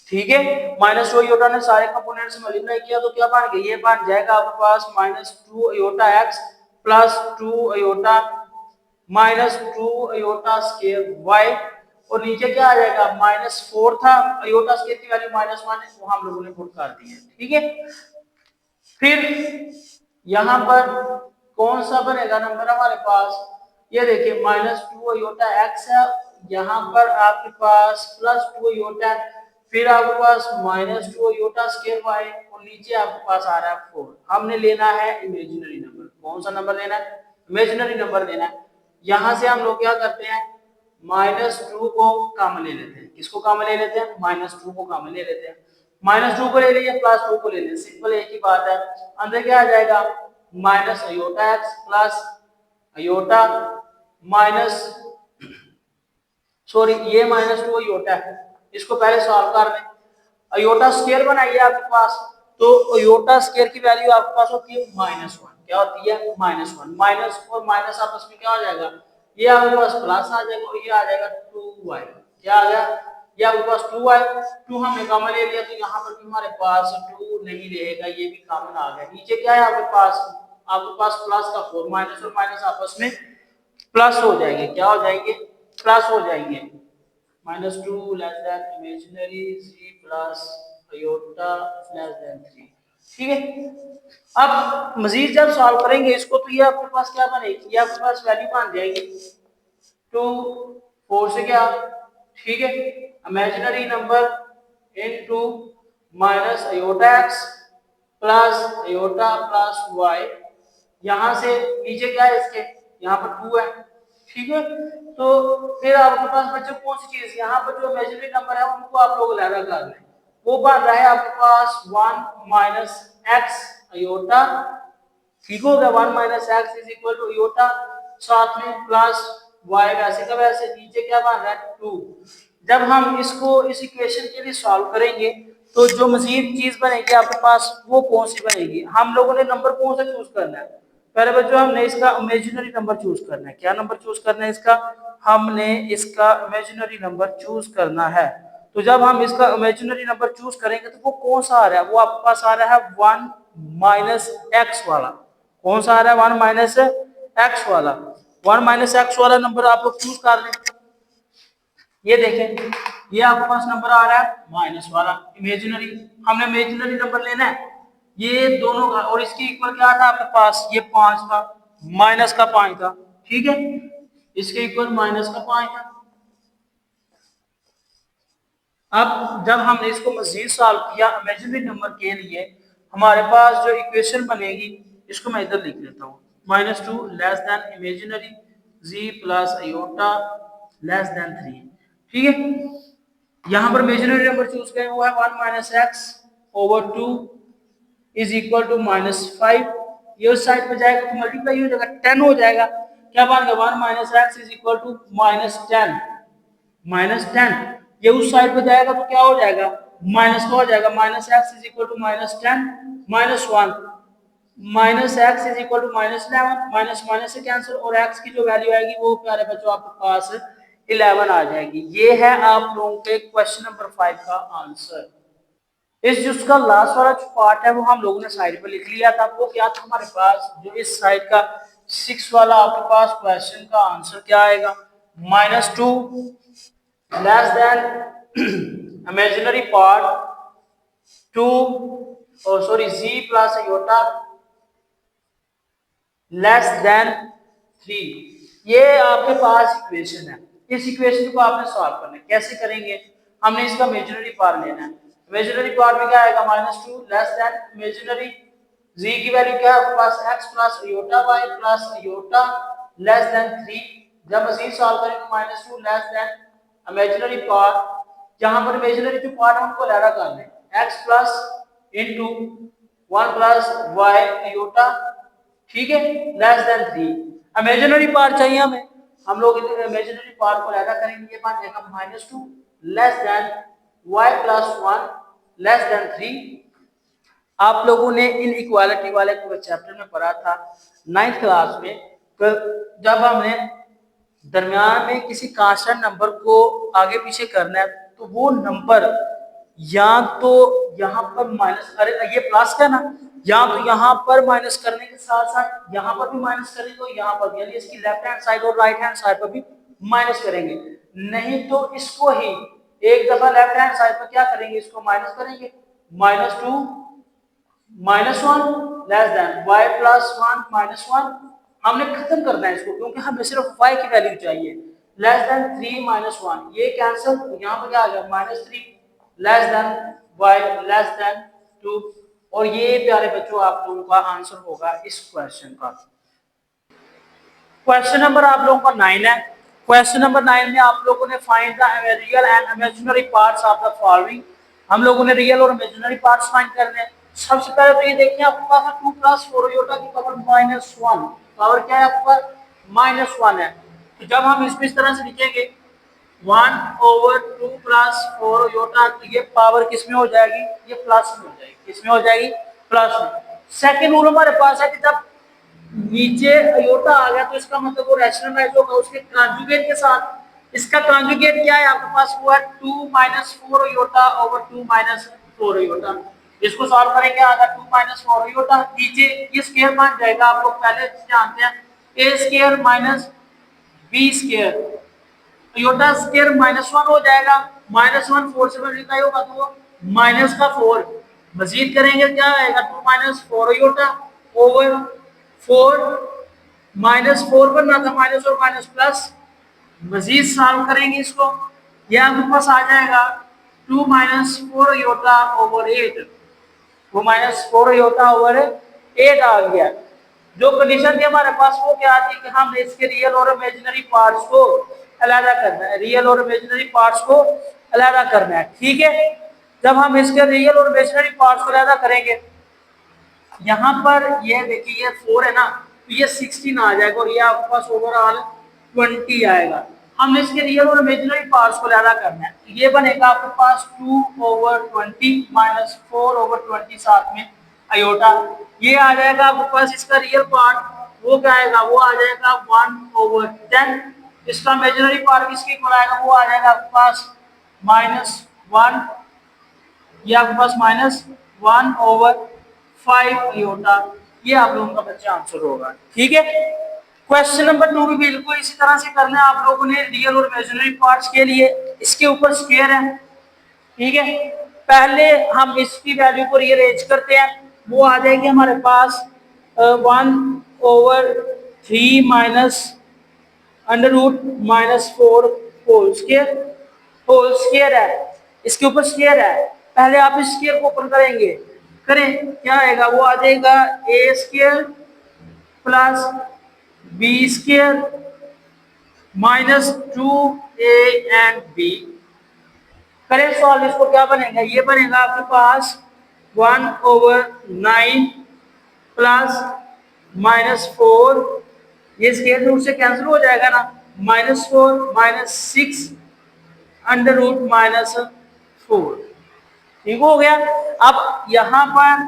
ठीक है, -2 आयोटा ने सारे कंपोनेंट से मल्टीप्लाई किया तो क्या बन गया? ये बन जाएगा आपके पास -2 iota x plus 2 iota -2 iota square y, और नीचे क्या आ जाएगा? -4 था, आयोटा स्क्वायर की वैल्यू -1 है, वो हम लोगों ने पुट कर दी है, ठीक है। फिर यहां पर कौन सा बनेगा नंबर हमारे पास? ये देखिए -2 आयोटा x है, यहाँ पर आपके पास +2 आयोटा, फिर आपके पास -2 आयोटा स्क्वायर y, और नीचे आपके पास आ रहा है 4। हमने लेना है इमेजिनरी नंबर। कौन सा नंबर लेना है? इमेजिनरी नंबर लेना है। यहां से हम लोग क्या करते हैं? -2 को कॉमन ले लेते हैं। किसको कॉमन ले लेते हैं? -2 को कॉमन ले लेते हैं। -2 को ले लिए, +2 को ले लिए, सिंपल एक ही बात है। अंदर क्या आ जाएगा? Minus iota x plus iota minus, sorry ये -2 आयोटा है, इसको पहले सॉल्व कर लें। आयोटा स्क्वायर बनाइए आपके पास, तो आयोटा स्क्वायर की वैल्यू आपके पास होती है -1। क्या होती है? -1। माइनस और माइनस आपस में क्या हो जाएगा? ये आपके पास प्लस आ जाएगा और ये आ जाएगा 2y। क्या आ गया? ये आपके पास 2y, 2 हमने कॉमन ले लिया तो यहाँ पर भी हमारे पास 2 नहीं रहेगा, ये भी कॉमन आ गया। नीचे क्या है आपके पास? आपके पास प्लस का 4, माइनस और माइनस आपस में प्लस हो जाएंगे। क्या हो जाएंगे? प्लस हो जाएंगे। -2 less than imaginary z plus iota less than 3, ठीक है। अब मजीद जब सॉल्व करेंगे इसको तो ये आपके पास क्या बनेगी? ये आपके पास वैल्यू बन जाएगी 2 4 से क्या, ठीक है, imaginary number into minus iota x plus iota plus y, यहां से नीचे क्या है इसके? यहाँ पर 2 है, ठीक है। तो फिर आपके पास बच्चों कौन सी चीज? यहाँ पर जो इमेजिनरी नंबर है उनको आप लोग अलग कर लें। वो बन रहा है आपके पास 1 माइनस एक्स आयोटा, ठीक हो गया। 1 minus x is equal to iota, साथ में प्लस y वैसे का वैसे, नीचे क्या बन रहा है? 2। जब हम इसको इस इक्वेशन के लिए सॉल्व करेंगे तो जो मजीद चीज बनेगी आपके पास वो कौन सी बनेगी? हम लोगों ने नंबर कौन सा चूज करना है? पहले बच्चों हमने इसका इमेजिनरी नंबर चूज करना है। क्या नंबर चूज करना है इसका? हमने इसका इमेजिनरी नंबर चूज करना है। तो जब हम इसका इमेजिनरी नंबर चूज करेंगे तो वो कौन सा आ रहा है? वो आपके पास आ रहा है 1 माइनस एक्स वाला। कौन सा आ रहा है? 1 माइनस एक्स वाला। 1 माइनस एक्स वाला नंबर आप लोग चूज कर लें। ये देखें, ये आपके पास नंबर आ रहा है माइनस वाला इमेजिनरी। हमने इमेजिनरी नंबर लेना है ये दोनों का, और इसके इक्वल क्या था आपके पास? ये 5 था, माइनस का 5 था, ठीक है, इसके इक्वल माइनस का 5 था। अब जब हमने इसको मजीद सॉल्व किया इमेजिनरी नंबर के लिए, हमारे पास जो इक्वेशन बनेगी इसको मैं इधर लिख लेता हूँ। -2 less than imaginary z plus iota less than 3, ठीक है। यहाँ पर इमेजिनरी नंबर चूज करें वो है 1 minus x over 2 is equal to -5। ये उस साइड पे जाएगा तो मल्टीप्लाई हो जाएगा, 10 हो जाएगा। क्या बन गया? 1 minus x is equal to -10, -10। ये उस साइड पे जाएगा तो क्या हो जाएगा? माइनस का हो जाएगा। Minus x is equal to -10 -1, minus x is equal to -11, minus minus से कैंसिल, और एक्स की जो वैल्यू आएगी वो प्यारे बच्चों आपके पास 11 आ जाएगी। ये है आप लोगों के क्वेश्चन नंबर 5 का आंसर। इस जो उसका लास्ट वाला जो पार्ट है वो हम लोगों ने साइड पे लिख लिया था। वो क्या था हमारे पास, जो इस साइड का 6 वाला आपके पास क्वेश्चन का आंसर क्या आएगा, -2 less than imaginary part 2 sorry z plus iota less than 3। ये आपके पास इक्वेशन है। इस इक्वेशन को आपने सॉल्व करना है। कैसे करेंगे, हमने इसका इमेजिनरी पार्ट लेना है। इमेजिनरी पार्ट में क्या आएगा, -2 लेस देन इमेजिनरी z की वैल्यू क्या है आपके पास, x plus iota y plus iota less than 3। जब मजीद सॉल्व करेंगे -2 लेस देन इमेजिनरी पार्ट, जहां पर इमेजिनरी जो पार्ट है उनको अलग कर लें, x plus into 1 plus y iota, ठीक है, लेस देन 3। इमेजिनरी पार्ट चाहिए हमें, हम लोग इमेजिनरी पार्ट को अलग करेंगे। ये बन जाएगा -2 less than y plus 1 less than 3। आप लोगों ने इन इक्वालिटी वाले चैप्टर में पढ़ा था 9th क्लास में, जब हमने दरमियान में किसी कांस्टेंट नंबर को आगे पीछे करना है तो वो नंबर या तो यहाँ पर माइनस, अरे ये प्लस का ना, या तो यहाँ पर माइनस करने के साथ साथ यहाँ पर भी माइनस करेंगे तो यहाँ पर, यानी इसकी लेफ्ट हैंड साइड और राइट हैंड साइड पर भी माइनस करेंगे। नहीं तो इसको ही एक दफा लेफ्ट हैंड साइड पर क्या करेंगे, इसको माइनस करेंगे, -2 -1 लेस देन y प्लस 1 -1। हमने खत्म करना है इसको क्योंकि हमें सिर्फ y की वैल्यू चाहिए, लेस देन 3 -1, ये कैंसिल, यहाँ पर क्या आ गया -3 less than y less than 2। और ये प्यारे बच्चों आप लोगों का आंसर होगा इस क्वेश्चन का। क्वेश्चन नंबर आप लोगों का 9 है। क्वेश्चन नंबर 9 में आप लोगों ने find the real and imaginary parts of the following. हम लोगों ने रियल और इमेजिनरी पार्ट्स फाइंड करने हैं। सबसे पहले तो ये देखिए आपके पास 2 प्लस 4 आयोटा की पावर -1, पावर क्या है आपके पास, -1 है। तो जब हम इसको इस तरह से लिखेंगे 1/2 प्लस 4 आयोटा, तो ये पावर किस में हो जाएगी, ये प्लस में हो जाएगी, किसमें हो जाएगी, प्लस में। सेकंड रूल हमारे पास है कि जब नीचे आयोटा आ गया तो इसका मतलब वो रैशनलाइज होगा उसके कॉन्जुगेट के साथ। इसका कॉन्जुगेट क्या है आपके पास, वो है 2 - 4 आयोटा ओवर 2 - 4 आयोटा। इसको सॉल्व करेंगे, आएगा 2 - 4 आयोटा, नीचे ये स्क्वायर बन जाएगा, आप लोग पहले जानते हैं, a square minus b square, iota square -1 हो जाएगा, -1 4 से मल्टीप्लाई होगा तो वो -4। मजीद करेंगे क्या आएगा, 2 - 4 आयोटा ओवर 4, -4 बनना था, माइनस और माइनस प्लस। मजीद सॉल्व करेंगे इसको, यह आपके पास आ जाएगा 2 - 4 आयोटा ओवर 8, वो -4 आयोटा ओवर 8 आ गया। जो कंडीशन थी हमारे पास वो क्या थी कि हमने इसके रियल और इमेजिनरी पार्ट्स को अलग करना है, रियल और इमेजिनरी पार्ट्स को अलग करना है, ठीक है। जब हम इसके रियल और इमेजिनरी पार्ट्स को अलग करेंगे, यहाँ पर ये देखिए ये 4 है ना, तो ये 16 आ जाएगा और ये आपके पास ओवरऑल 20 आएगा। हमने इसके रियल और इमेजिनरी पार्ट्स को अलग करना है, तो ये बनेगा आपके पास 2/20 -4/20 साथ में आयोटा। ये आ जाएगा आपके पास इसका रियल पार्ट, वो क्या आएगा, वो आ जाएगा 1/10। इसका इमेजिनरी पार्ट किसके इक्वल आएगा, वो आ जाएगा आपके पास -1, ये आपके पास -1/5 आयोटा। ये आप लोगों का बच्चा आंसर होगा, ठीक है। क्वेश्चन नंबर 2 भी बिल्कुल इसी तरह से करना है आप लोगों ने रियल और इमेजिनरी पार्ट्स के लिए। इसके ऊपर स्क्वायर है, ठीक है। पहले हम इसकी वैल्यू को रीअरेंज करते हैं, वो आ जाएगी हमारे पास 1/3 माइनस √-4 होल स्क्वायर है, इसके ऊपर स्क्वायर है। पहले आप इस स्क्वायर को ओपन करेंगे, करें क्या आएगा, वो आ जाएगा a square plus b square -2a and b। करें सॉल्व, इसको क्या बनेगा, ये बनेगा आपके पास 1/9 प्लस -4, ये स्क्वायर रूट से कैंसिल हो जाएगा ना, -4 -6 √-4, ठीक हो गया। अब यहाँ पर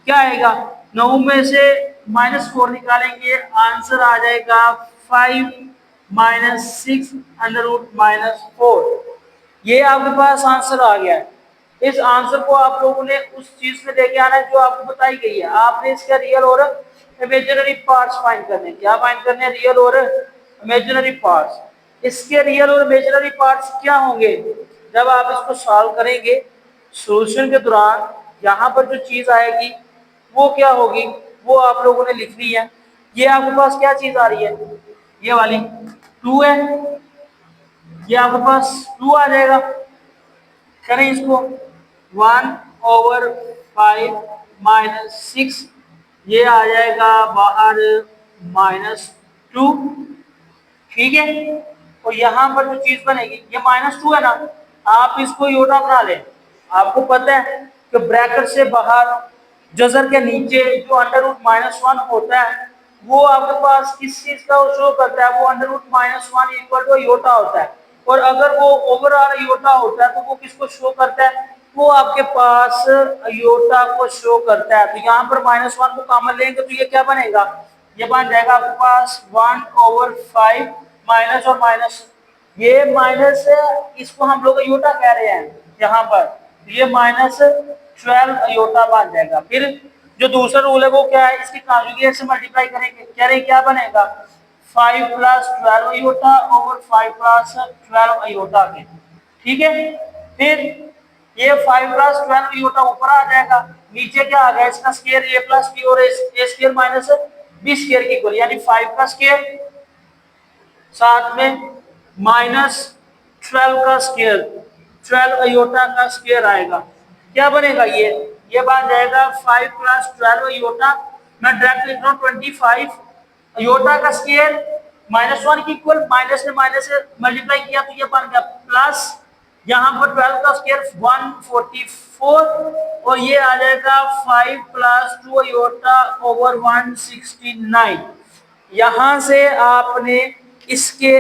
क्या आएगा, 9 में से -4 निकालेंगे, आंसर आ जाएगा 5 -6 √-4। ये आपके पास आंसर आ गया है। इस आंसर को आप लोगों ने उस चीज में लेके आना है जो आपको बताई गई है। आपने इसका रियल और इमेजिनरी पार्ट्स फाइंड करने हैं। क्या फाइंड करने हैं? रियल और इमेजिनरी पार्ट्स। इसके रियल और इमेजिनरी पार्ट्स क्या होंगे? जब आप इसको सॉल्व करेंगे सॉल्यूशन के दौरान यहाँ पर जो चीज आएगी वो क्या होगी, वो आप लोगों ने लिखनी है। ये आपके पास क्या चीज आ रही है? ये वाली 2 है, ये आपके पास 2 आ जाएगा। करें इसको 1/5 - 6, ये आ जाएगा बाहर -2। ठीक है, और यहाँ पर जो चीज बनेगी ये -2 है ना, आप इसको योटा बना लें। आपको पता है कि ब्रैकेट से बाहर जजर के नीचे जो √-1 होता है वो आपके पास किस चीज का शो करता है? वो √-1 इक्वल टू योटा होता है। और अगर वो ओवरऑल योटा होता है तो वो किसको शो करता है? वो आपके पास योटा को शो करता है। तो यहाँ पर -1 को कॉमन लेंगे तो ये क्या बनेगा? ये बन जाएगा आपके पास 1/5 माइनस और माइनस। ये माइनस है, इसको हम लोग योटा कह रहे हैं यहाँ पर। ये -12 योटा बन जाएगा। फिर जो दूसरा रूल है वो क्या है? इसके कॉन्जुगेट से मल्टीप्लाई करेंगे। कह रहे क्या बनेगा? 5 + 12 अयोटा ओवर 5 + 12 अयोटा के। ठीक है, फिर ये 5 + 12 अयोटा ऊपर आ जाएगा। नीचे क्या आ गया? इसका स्क्वायर a + b और a square minus b square की इक्वल, यानी 5 का स्क्वायर साथ में -12 का स्क्वायर, 12 अयोटा का स्क्वायर आएगा। क्या बनेगा? ये बन जाएगा 5 + 12 अयोटा। मैं डायरेक्ट लिख रहा हूँ 25 अयोटा का स्क्वायर -1 की इक्वल, माइनस ने माइनस से मल्टीप्लाई किया तो ये बन गया प्लस, यहाँ पर 12 का स्क्वायर 144 और ये आ जाएगा 5 + 2 अयोटा ओवर 169। यहाँ से आपने इसके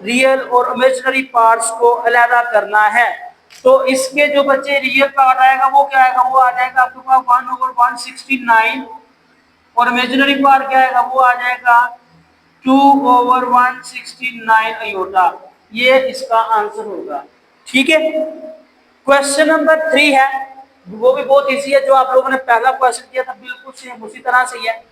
रियल और इमेजिनरी पार्ट्स को अलग करना है। तो इसके जो बच्चे रियल पार्ट आएगा वो क्या आएगा? वो आ जाएगा आपके पास 1/169 और इमेजिनरी पार्ट क्या आएगा? वो आ जाएगा 2/169 अयोटा। ये इसका आंसर होगा। ठीक है, क्वेश्चन नंबर 3 है, वो भी बहुत इजी है। जो आप लोगों ने पहला क्वेश्चन किया था बिल्कुल सेम उसी तरह से ही है।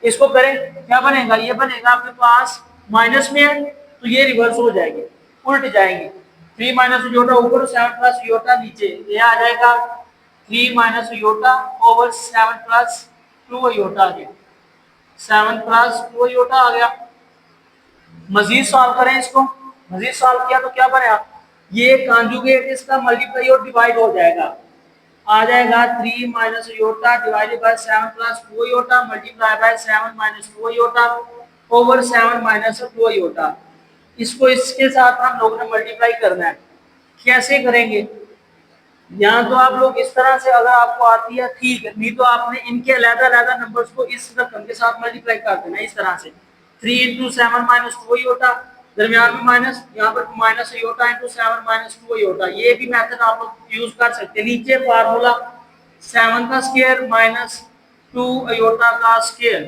इसको करें, क्या बनेगा? ये बनेगा आपके पास माइनस में है तो ये रिवर्स हो जाएगी, उल्ट जाएंगे। 3 - योटा ऊपर 7 + योटा नीचे, ये आ जाएगा 3 - योटा ओवर 7 + 2 योटा। 7 + 2 योटा आ गया। मजीद सॉल्व करें इसको। मजीद सॉल्व किया तो क्या बनेगा? ये कॉन्जुगेट इसका मल्टीप्लाई और डिवाइड हो जाएगा। आ जाएगा 3 - iota divided by 7 + 2 iota multiply by 7 - 2 iota over 7 - 2 iota. इसको इसके साथ हम लोगों ने मल्टीप्लाई करना है। कैसे करेंगे? यहाँ तो आप लोग इस तरह से, अगर आपको आती है ठीक है, नहीं तो आपने इनके अलग-अलग नंबर्स को इस रकम के साथ मल्टीप्लाई कर देना इस तरह से। 3 × 7 - 2 योटा, दरमियान में माइनस, यहाँ पर माइनस योटा × 7 - 2 योटा। ये भी मेथड आप लोग यूज कर सकते हैं। नीचे फार्मूला 7 का स्क्वायर -2 अयोटा का स्क्वायर।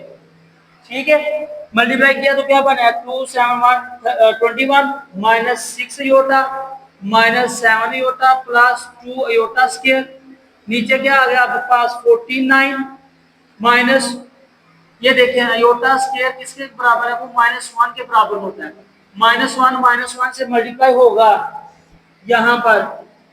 ठीक है, मल्टीप्लाई किया तो क्या बना? 2 7 21 -6 iota -7 iota plus 2 iota square. नीचे क्या आ गया आपके पास? 49 माइनस, ये देखें अयोटा स्क्वायर किसके बराबर है? वो -1 के बराबर होता है। -1 से मल्टीप्लाई होगा यहाँ पर,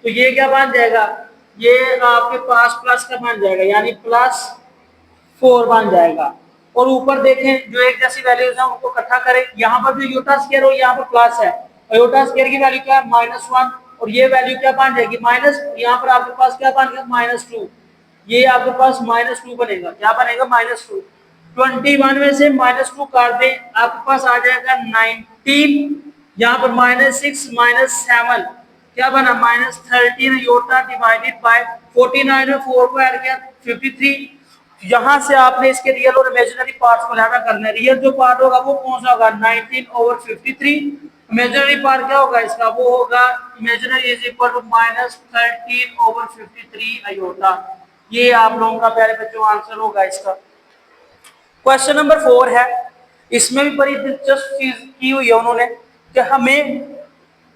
तो ये क्या बन जाएगा? ये आपके पास प्लस का बन जाएगा, यानी +4 बन जाएगा। और ऊपर देखें जो एक जैसी वैल्यूज हैं उनको इकट्ठा करें। यहाँ पर जो योटा स्क्वायर हो यहाँ पर प्लस है, योटा स्क्वायर की वैल्यू क्या है? -1 और ये वैल्यू क्या बन जाएगी? माइनस, यहाँ पर आपके पास क्या बन गया? -2। ये आपके पास -2 बनेगा। क्या बनेगा? -2। 21 में से -2 काट दें, आपके पास आ जाएगा 19। यहाँ पर -6 - 7 क्या बना? -13 योटा डिवाइडेड बाय 49 में 4 को ऐड किया 53। यहाँ से आपने इसके रियल और इमेजिनरी पार्ट्स को लाना करना है। रियल जो पार्ट होगा वो कौन सा होगा? 19/53। इमेजिनरी पार्ट क्या होगा इसका? वो होगा imaginary is equal to -13/53 iota. ये आप लोगों का प्यारे बच्चों आंसर होगा इसका। क्वेश्चन नंबर 4 है, इसमें भी बड़ी दिलचस्प चीज की हुई है उन्होंने कि हमें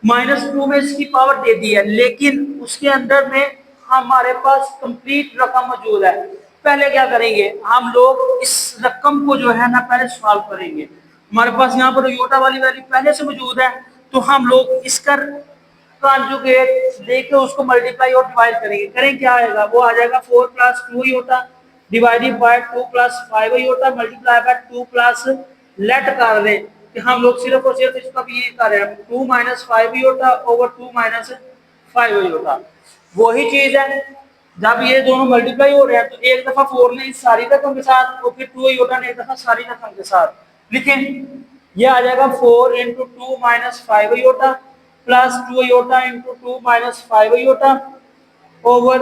-2 में इसकी पावर दे दी है, लेकिन उसके अंदर में हमारे पास कंप्लीट रकम मौजूद है। पहले क्या करेंगे हम लोग, इस रकम को जो है ना पहले सॉल्व करेंगे। हमारे पास यहाँ पर योटा वाली वैल्यू पहले से मौजूद है, तो हम लोग इसका कॉन्जुगेट लेके उसको मल्टीप्लाई और डिवाइड करेंगे। करें क्या आएगा, वो आ जाएगा 4 + 2 iota divided by 2 + 5 iota multiply by 2 plus, let कर रहे कि हम लोग सिर्फ और सिर्फ इसका भी ये कर रहे हैं 2 - 5 योटा ओवर 2 - 5 योटा। वही चीज है, जब ये दोनों मल्टीप्लाई हो रहे हैं तो एक दफा 4 ने इस सारी रकम के साथ और फिर 2 योटा ने एक दफा सारी रकम के साथ लिखें। ये आ जाएगा 4 × 2 - 5 iota plus 2 iota into 2 - 5 iota over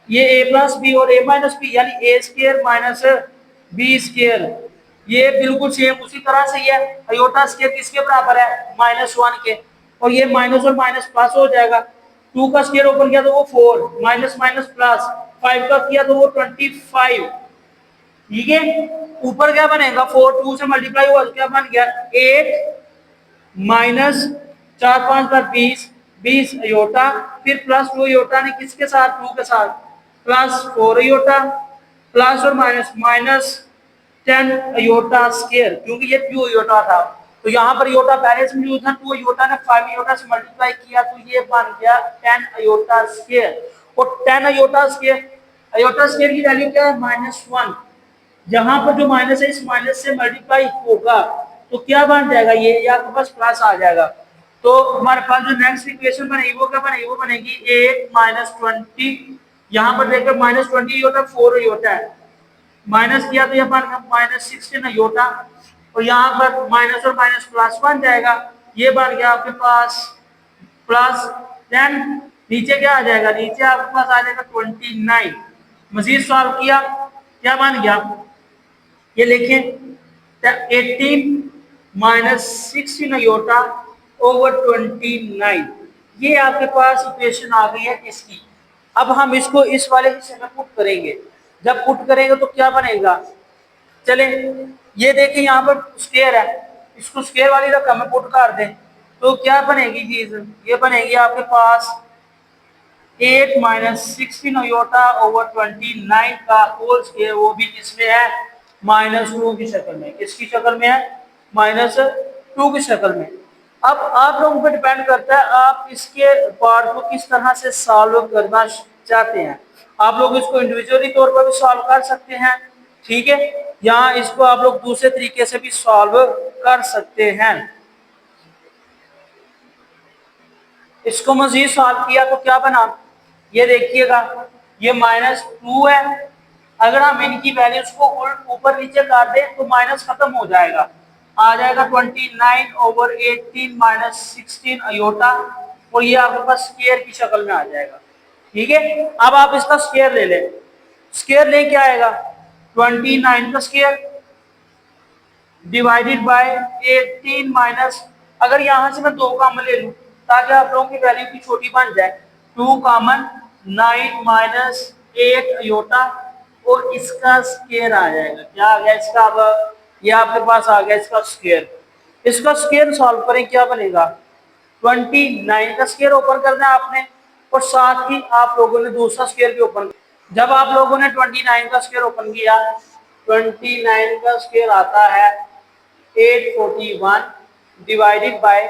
ये a प्लस बी और a माइनस बी, यानी a square minus b square. ये बिल्कुल सेम उसी तरह से ही है, अयोटा स्क्र किसके बराबर है, -1 के, और ये माइनस और माइनस प्लस हो जाएगा। 2 का स्क्र ओपन किया तो वो 4, माइनस माइनस प्लस, 5 का किया तो वो 25। ठीक है, ऊपर क्या बनेगा, 4 2 से मल्टीप्लाई हुआ तो क्या बन गया 8 माइनस 4 5 पर 20, 20 अयोटा, फिर प्लस 2 अयोटा ने किसके साथ, 2 के साथ, प्लस 4 अयोटा, प्लस और माइनस -10 अयोटा स्क्वायर, क्योंकि ये 2 अयोटा था तो यहाँ पर अयोटा पहले से मौजूद था। 2 अयोटा ने 5 अयोटा से मल्टीप्लाई किया तो ये बन गया 10 अयोटा स्क्वायर। और 10 अयोटा स्क्वायर, अयोटा स्क्वायर की वैल्यू क्या है, -1। यहाँ पर जो माइनस है इस माइनस से मल्टीप्लाई होगा तो क्या बन जाएगा, ये आपके पास प्लस आ जाएगा। तो हमारे पास जो नेक्स्ट इक्वेशन बनेगी वो क्या बनेगी, वो बनेगी 8 - 20। यहाँ पर देखकर -20 होता है, 4 होता है, माइनस किया तो यह बन गया -16 योटा, और यहाँ पर माइनस और माइनस प्लस बन जाएगा। ये बन गया आपके पास प्लस 10, नीचे क्या आ जाएगा, नीचे आपके पास आ जाएगा 29। मजीद सॉल्व किया क्या बन गया, ये लिखें 18 - 16 योटा ओवर 29। ये आपके पास इक्वेशन आ गई है इसकी। अब हम इसको इस वाले हिस्से में पुट करेंगे। जब पुट करेंगे तो क्या बनेगा, चले ये देखिए यहाँ पर स्क्वायर है, इसको स्क्वायर वाली रकम में पुट कर दें तो क्या बनेगी चीज, ये बनेगी आपके पास 8 - 16 योटा ओवर 29 का होल स्क्वायर, वो भी किसमें है, -2 की शक्ल में। किसकी शक्ल में है, -2 की शक्ल में। अब आप लोगों पर डिपेंड करता है आप इसके पार्ट को किस तरह से सॉल्व करना चाहते हैं। आप लोग इसको इंडिविजुअली तौर पर भी सॉल्व कर सकते हैं, ठीक है, या इसको आप लोग दूसरे तरीके से भी सॉल्व कर सकते हैं। इसको मजीद सॉल्व किया तो क्या बना, ये देखिएगा ये -2 है। अगर हम इनकी वैल्यूज को ऊपर नीचे कर दें तो माइनस खत्म हो जाएगा, आ जाएगा 29 ओवर 18 - 16 अयोटा, और ये आपके पास स्क्वायर की शक्ल में आ जाएगा। ठीक है, अब आप इसका स्क्वायर ले लें, स्क्वायर ले क्या आएगा 29 का स्क्वायर डिवाइडेड बाय 18 माइनस, अगर यहां से मैं 2 कॉमन ले लूं ताकि आप लोगों की वैल्यू की छोटी बन जाए, 2 कॉमन 9 - 8 अयोटा, और इसका स्क्वायर आ जाएगा। क्या आ गया इसका, अब ये आपके पास आ गया इसका स्क्वायर। इसका स्क्वायर सॉल्व करें क्या बनेगा, 29 का स्क्वायर ओपन करना है आपने, और साथ ही आप लोगों ने दूसरा स्क्वायर भी ओपन। जब आप लोगों ने 29 का स्क्वायर ओपन किया, 29 का स्क्वायर आता है 841 डिवाइडेड बाय,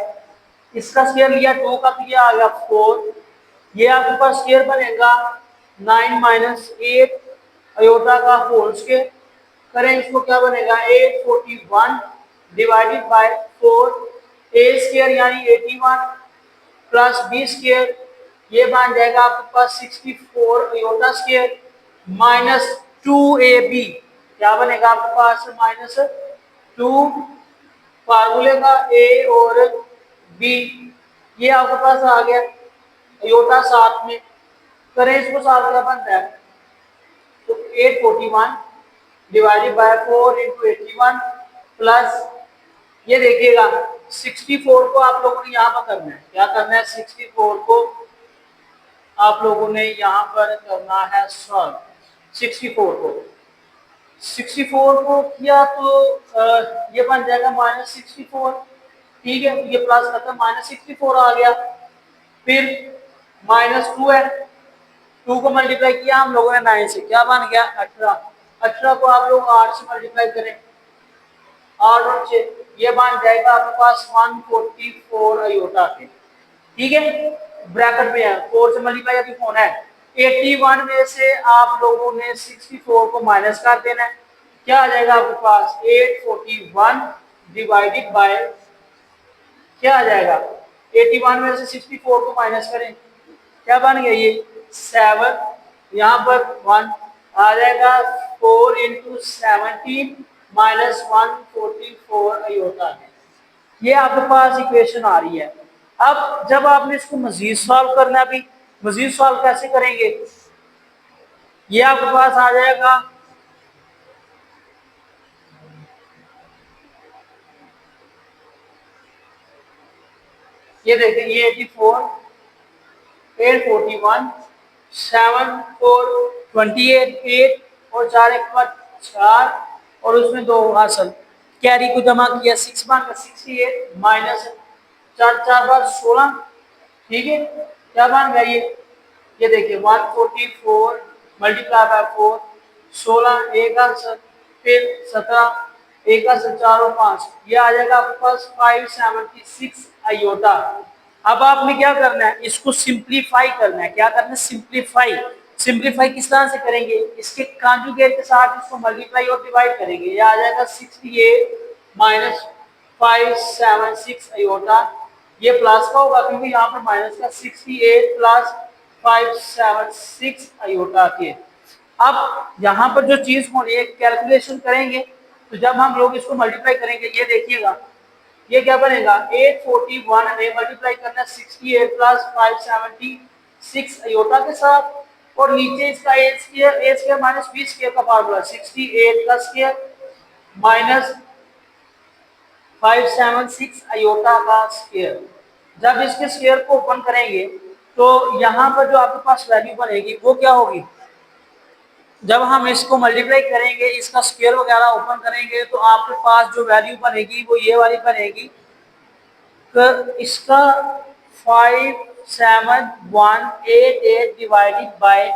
इसका स्क्वायर लिया 2 का तो ये आ गया 4, ये आपके पास स्क्वायर बनेगा 9 - 8 अयोटा का होल स्क्वायर। करें इसको क्या बनेगा 841 डिवाइडेड बाय 4, a स्क्वायर यानी 81 प्लस b स्क्वायर, ये बन जाएगा आपके पास 64 अयोटा स्क्वायर माइनस 2ab, क्या बनेगा आपके पास -2 फार्मूले का a और b, ये आपके पास आ गया अयोटा साथ में। करें इसको साथ क्या बनता है, तो 841 डिवाइडेड बाय 4 × 81 प्लस, ये देखिएगा 64 को आप लोगों ने यहाँ पर करना है, क्या करना है 64 को आप लोगों ने यहाँ पर करना है सॉल्व, 64 को 64 को किया तो ये बन जाएगा -64। ठीक है, ये प्लस खत्म, -64 आ गया। फिर -2 है, 2 को मल्टीप्लाई किया हम लोगों ने 9 से, क्या बन गया 18। 18 को आप लोग 8 से मल्टीप्लाई करें, 8 और 6, ये बन जाएगा आपके पास 144 अयोटा के। ठीक है, ब्रैकेट में है, 4 से मल्टीप्लाई अभी होना है। 81 में से आप लोगों ने 64 को माइनस कर देना है, क्या आ जाएगा आपके पास 841 डिवाइडेड बाय, क्या आ जाएगा 81 में से 64 को माइनस करें, क्या बन गया ये 7, यहाँ पर 1 आ जाएगा, 4 इंटू 17 माइनस 144 अयोटा है। ये आपके पास इक्वेशन आ रही है। अब जब आपने इसको मजीद सॉल्व करना है, अभी मजीद सॉल्व कैसे करेंगे, ये आपके पास आ जाएगा ये देखिए, ये 84, 841, 7 4 28, 8 और 4 एक बार 4 और उसमें 2 हासिल, कैरी को जमा किया 6 बन का 68 माइनस 4 4 बार 16। ठीक है, क्या बन गया ये देखिए 144 मल्टीप्लाई बाय 4, 16 एक आंसर, फिर 17 एक आंसर, 4 और 5, ये आ जाएगा आपके पास 576 अयोटा। अब आपने क्या करना है, इसको सिंप्लीफाई करना है, क्या करना है सिंप्लीफाई। सिंप्लीफाई किस तरह से करेंगे, इसके कॉन्जुगेट के साथ इसको मल्टीप्लाई और डिवाइड करेंगे, ये आ जाएगा 68 माइनस 576 अयोटा, ये प्लस का होगा क्योंकि यहाँ पर माइनस का 68 प्लस 576 अयोटा के। अब यहाँ पर जो चीज हो रही है कैलकुलेशन करेंगे, तो जब हम लोग इसको मल्टीप्लाई करेंगे, ये देखिएगा ये क्या बनेगा 841 में मल्टीप्लाई करना 68 प्लस 576 अयोटा के साथ, और नीचे इसका ए स्क्वायर माइनस बी स्क्वायर का फार्मूला 68 का स्क्वायर माइनस 576 अयोटा का स्क्वायर। जब इसके स्क्वायर को ओपन करेंगे तो यहाँ पर जो आपके पास वैल्यू बनेगी वो क्या होगी, जब हम इसको मल्टीप्लाई करेंगे, इसका स्क्वायर वगैरह ओपन करेंगे, तो आपके पास जो वैल्यू बनेगी वो ये वाली बनेगी, तो इसका 5718 डिवाइडेड बाय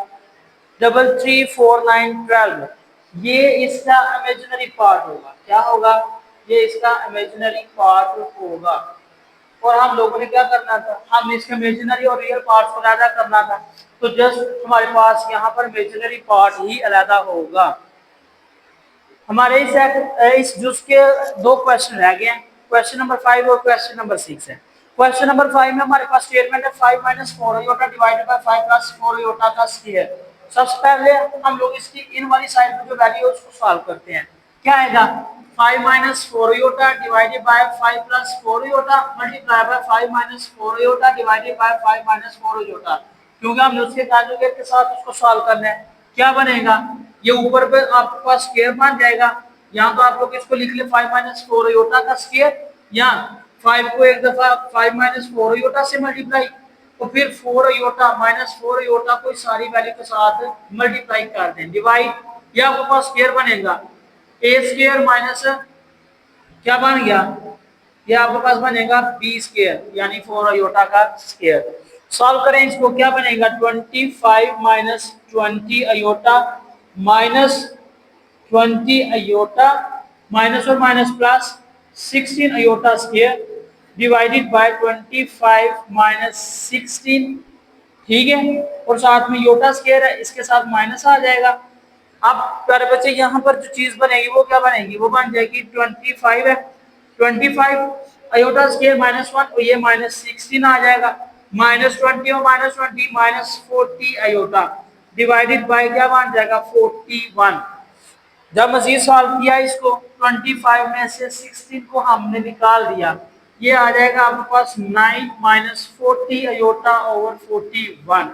334912, ये इसका इमेजिनरी पार्ट होगा। क्या होगा, ये इसका इमेजिनरी पार्ट होगा। और हम लोगों ने क्या करना था, हम इसके इमेजिनरी और रियल पार्ट को अलग करना था, तो जस्ट हमारे पास यहाँ पर इमेजिनरी पार्ट ही अलग होगा। हमारे इस जुज के 2 क्वेश्चन रह गए हैं, क्वेश्चन नंबर 5 और क्वेश्चन नंबर 6 है। क्वेश्चन नंबर 5 में हमारे पास स्टेटमेंट है 5 minus 4 iota divided by 5 plus 4 iota का स्क्वायर। सबसे पहले हम लोग इसकी इन वाली साइड में जो वैल्यू है उसको सॉल्व करते हैं। क्या आएगा 5 minus 4 iota divided by 5 plus 4 iota multiply by 5 minus 4 iota divided by 5 minus 4 iota, क्योंकि हम उसके कॉन्जुगेट के साथ उसको सॉल्व करना है। क्या बनेगा, ये ऊपर पे आपके पास स्क्वायर बन जाएगा, यहाँ तो आप लोग इसको लिख ले 5 माइनस 4 अयोटा का स्क्वायर, यहाँ 5 को एक दफा 5 माइनस 4 अयोटा से मल्टीप्लाई, तो फिर 4 अयोटा माइनस 4 अयोटा को सारी वैल्यू के साथ मल्टीप्लाई कर दें, डिवाइड, ये आपके पास स्क्वायर बनेगा ए स्क्वायर माइनस क्या बन गया, ये आपके पास बनेगा बी स्क्वायर यानी 4 अयोटा का स्क्वायर। सॉल्व करें इसको, क्या बनेगा 25 minus 20 iota minus 20 iota minus और minus plus 16 iota square divided by 25 minus 16। ठीक है, और साथ में योटा स्क्वायर है, इसके साथ माइनस आ जाएगा। अब प्यारे बच्चे यहाँ पर जो चीज बनेगी वो क्या बनेगी, वो बन जाएगी 25 है, 25 अयोटा स्क्वायर माइनस 1 और ये माइनस 16 आ जाएगा, माइनस 20 और minus 20 minus 40 iota divided by क्या बन जाएगा 41। जब मजीद सॉल्व किया इसको 25 में से 16 को हमने निकाल दिया, ये आ जाएगा आपके पास 9 माइनस 40 अयोटा ओवर 41।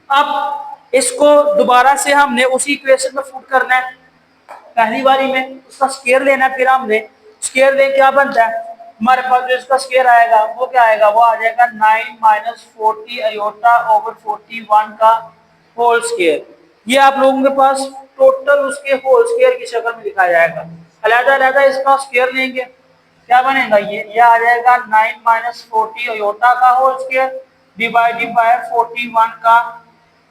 अब इसको दोबारा से हमने उसी इक्वेशन में पुट करना है, पहली बारी में उसका स्क्वायर लेना है, फिर हमने स्क्वायर ले क्या बनता है हमारे पास जो इसका स्क्वायर आएगा वो क्या आएगा, वो आ जाएगा 9 माइनस 40 अयोटा ओवर 41 का होल स्क्वायर। ये आप लोगों के पास टोटल उसके होल स्क्वायर की शक्ल में लिखा जाएगा। अलग अलग इसका स्क्वायर लेंगे, क्या बनेगा, ये आ जाएगा 9 माइनस 40 अयोटा का होल स्क्वायर डिवाइडेड बाय 41 का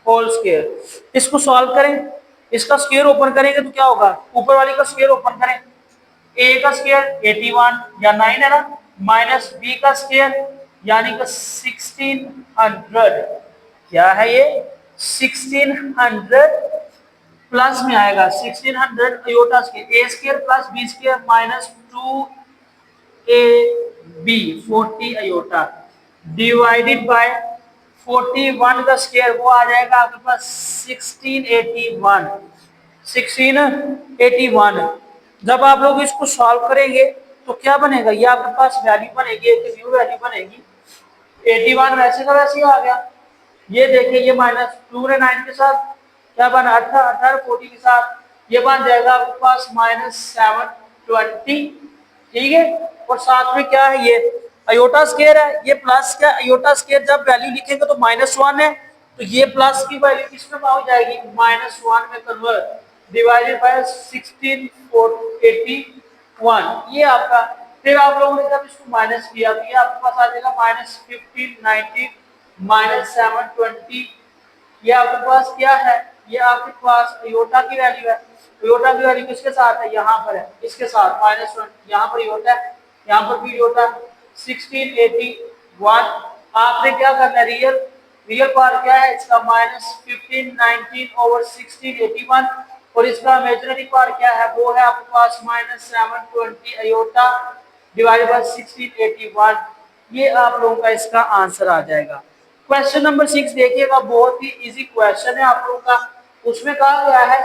होल स्क्वायर। इसको सॉल्व करें, इसका स्क्वायर ओपन करेंगे तो क्या होगा, ऊपर वाली का स्क्वायर ओपन करें, ए का स्क्वायर 81 या 9 है ना, माइनस बी का स्क्वायर यानी कि 1600, क्या है ये 1600 प्लस में आएगा 1600 iota square A square plus b square minus 2 a b 40 iota divided by 41 का स्क्वायर वो आ जाएगा आपके पास 1681 1681। जब आप लोग इसको सॉल्व करेंगे तो क्या बनेगा, ये आपके पास वैल्यू बनेगी, एक न्यू वैल्यू बनेगी 81 वैसे का वैसे ही आ गया। ये देखिए ये माइनस 2 ने 9 के साथ क्या बना 18 40 के साथ ये बन जाएगा आपके पास माइनस 720, ठीक है। और साथ में क्या है, ये अयोटा स्क्वायर है, ये प्लस का अयोटा स्क्वायर जब वैल्यू लिखेंगे तो -1 है, तो ये प्लस की वैल्यू किसमें हो जाएगी -1 में कन्वर्ट डिवाइडेड बाय 1681 ये आपका। फिर आप लोगों ने जब इसको माइनस किया तो ये आपके पास आ जाएगा -1590 -720, ये आपके पास क्या है, ये आपके पास अयोटा की वैल्यू है। अयोटा की वैल्यू किसके साथ है, यहाँ पर है, इसके साथ -1 यहाँ पर अयोटा है, यहाँ पर भी अयोटा 1681। आपने क्या करना है, रियल रियल पार्ट क्या है इसका -1519 ओवर 1681 और इसका इमेजिनरी पार्ट क्या है, वो है आपके पास -720 अयोटा डिवाइडेड बाय 1681। ये आप लोगों का इसका आंसर आ जाएगा। क्वेश्चन नंबर 6 देखिएगा, बहुत ही इजी क्वेश्चन है आप लोगों का। उसमें कहा गया है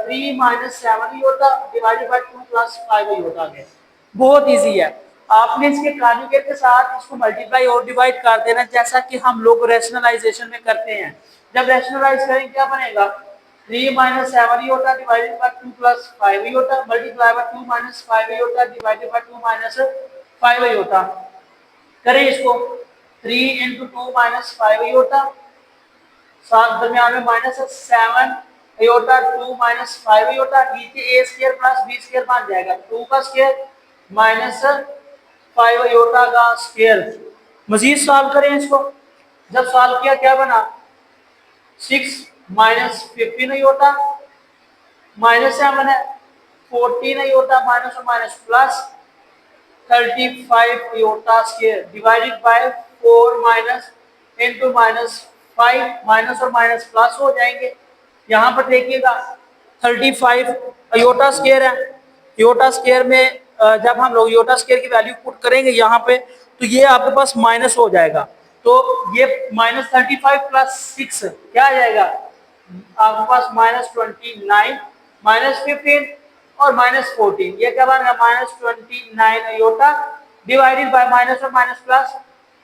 3 minus 7 iota divided by 2 plus 5 iota है। बहुत इजी है, आपने इसके कॉन्जुगेट के साथ इसको मल्टीप्लाई और डिवाइड कर देना, जैसा कि हम लोग रैशनलाइजेशन में करते हैं। जब रैशनलाइज करेंगे क्या बनेगा, 3 minus 7 iota divided by 2 plus 5 iota multiply by 2 minus 5 iota divided by 2 minus 5 iota. करें इसको 3 इंटू 2 माइनस 5 अयोटा, साथ दरमियान में माइनस 7 अयोटा 2 माइनस 5 अयोटा, नीचे ए स्क्वायर प्लस बी स्क्वायर बन जाएगा 2 का स्क्वायर माइनस 5 अयोटा का स्क्वायर। मजीद सॉल्व करें इसको, जब सॉल्व किया क्या बना 6 माइनस 15 अयोटा माइनस 7 है 14 अयोटा माइनस और minus plus 35 iota square divided by 4 minus into -5 minus और माइनस प्लस हो जाएंगे। यहाँ पर देखिएगा 35 अयोटा स्क्वायर है, अयोटा स्क्वायर में जब हम लोग अयोटा स्क्वायर की वैल्यू पुट करेंगे यहाँ पे तो ये आपके पास माइनस हो जाएगा, तो ये -35 प्लस 6 क्या आ जाएगा आपके पास -29 -15 और -14, ये क्या बनेगा -29 अयोटा डिवाइडेड बाय माइनस और माइनस प्लस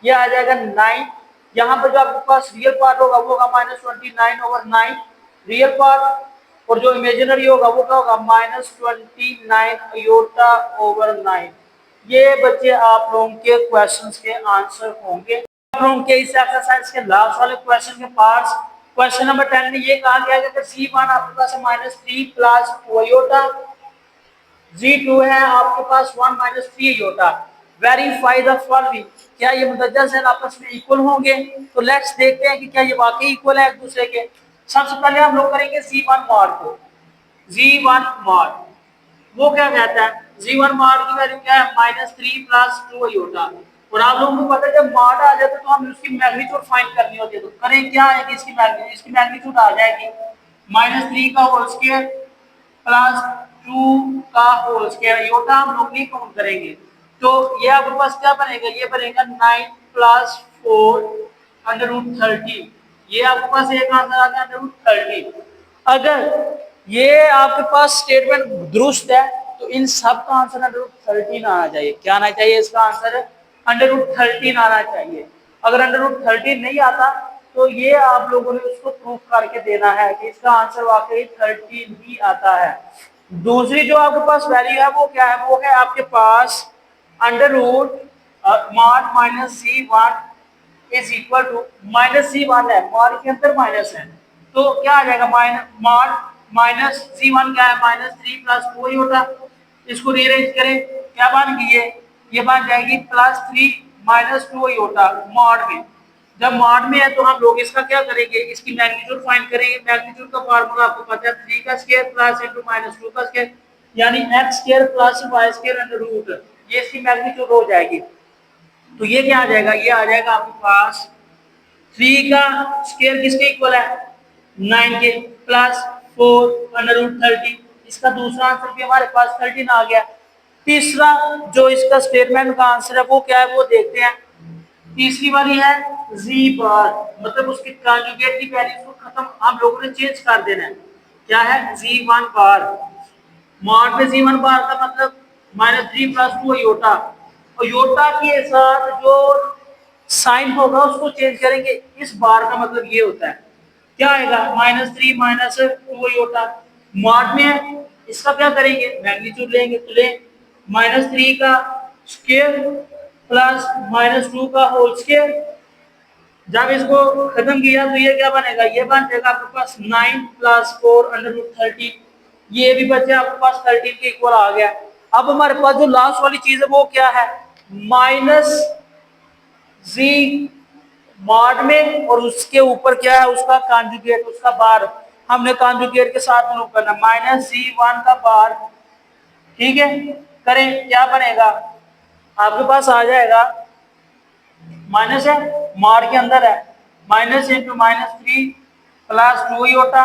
ये आ जाएगा 9। यहाँ पर जो आपके पास रियल पार्ट होगा वो होगा -29 ओवर 9 रियल पार्ट, और जो इमेजिनरी होगा वो क्या होगा -29 अयोटा ओवर 9। ये बच्चे आप लोगों के क्वेश्चंस के आंसर होंगे। आप लोगों के इस एक्सरसाइज के लास्ट वाले क्वेश्चन के पार्ट्स। क्वेश्चन नंबर 10 में ये कहा गया है कि C1 आपके पास है -3 प्लस 2 अयोटा, G2 है आपके पास 1 minus 3 iota. Verify the following, क्या ये मुतज्जा सेल आपस में इक्वल होंगे, तो लेट्स देखते हैं कि क्या ये वाकई इक्वल है एक दूसरे के। सबसे पहले हम लोग करेंगे G1 मॉड को, G1 मॉड वो क्या कहता है, G1 मॉड की वैल्यू क्या है -3 प्लस 2 अयोटा, और आप लोगों को पता है जब मॉड आ जाता है तो हम उसकी मैग्नीट्यूड फाइंड करनी होती है, तो करें क्या है कि इसकी मैग्नीट्यूड आ जाएगी -3 का होल स्क्वायर प्लस 2 का होल स्क्वायर, अयोटा हम लोग नहीं काउंट करेंगे, तो ये आपके पास क्या बनेगा, ये बनेगा 9 प्लस 4 √30, ये आपके पास एक आंसर आ गया √30। अगर ये आपके पास स्टेटमेंट दुरुस्त है तो इन सब का आंसर √13 आना चाहिए। क्या आना चाहिए, इसका आंसर √13 आना चाहिए। अगर √13 नहीं आता तो ये आप लोगों ने उसको प्रूफ करके देना है कि इसका आंसर वाकई 13 ही आता है। दूसरी जो आपके पास वैल्यू है वो क्या है, वो है आपके पास √ mod -C1 is equal to -C1 है, मॉड के अंदर माइनस है, तो क्या आ जाएगा मॉड माइनस C1 क्या है -3 प्लस 2 आयोटा। इसको रीअरेंज करें, क्या बन गई है, ये बन जाएगी +3 -2 आयोटा मॉड में। जब मॉड में है तो हम लोग इसका क्या करेंगे, इसकी मैग्नीट्यूड फाइंड करेंगे। मैग्नीट्यूड का फार्मूला आपको पता है 3 का स्क्वायर प्लस इंटू -2 का स्क्वायर, यानी x square plus y square under root, ये इसकी मैग्नीट्यूड हो जाएगी। तो ये क्या आ जाएगा, ये आ जाएगा आपके पास 3 का स्क्वायर किसके इक्वल है 9 के, प्लस 4 अंडर रूट 30। इसका दूसरा आंसर भी हमारे पास 13 आ गया। तीसरा जो इसका स्टेटमेंट का आंसर है वो क्या है वो देखते हैं। तीसरी वाली है जी बार, मतलब उसकी कॉन्जुगेट की वैल्यू को खत्म हम लोगों ने चेंज कर देना है। क्या है जी1 बार, मॉड में जी1 बार का मतलब -3 प्लस 2 आयोटा, और योटा के साथ जो साइन होगा उसको चेंज करेंगे। इस बार का मतलब ये होता है, क्या आएगा -3 -2 आयोटा। मॉड में है, इसका क्या करेंगे मैग्नीट्यूड लेंगे, तो ले -3 का स्क्वायर प्लस -2 का होल स्क्वायर। जब इसको खत्म किया तो ये क्या बनेगा, ये बन जाएगा आपके पास 9 प्लस 4 अंडर रूट 30। ये भी बचे आपके पास 13 के इक्वल आ गया। अब हमारे पास जो लास्ट वाली चीज है वो क्या है, माइनस जी मॉड में, और उसके ऊपर क्या है उसका कॉन्जुगेट, उसका बार हमने कॉन्जुगेट के साथ मूव करना, -C1 का बार। ठीक है, करें क्या बनेगा, आपके पास आ जाएगा माइनस है, मॉड के अंदर है, माइनस इंटू -3 प्लस 2 आयोटा,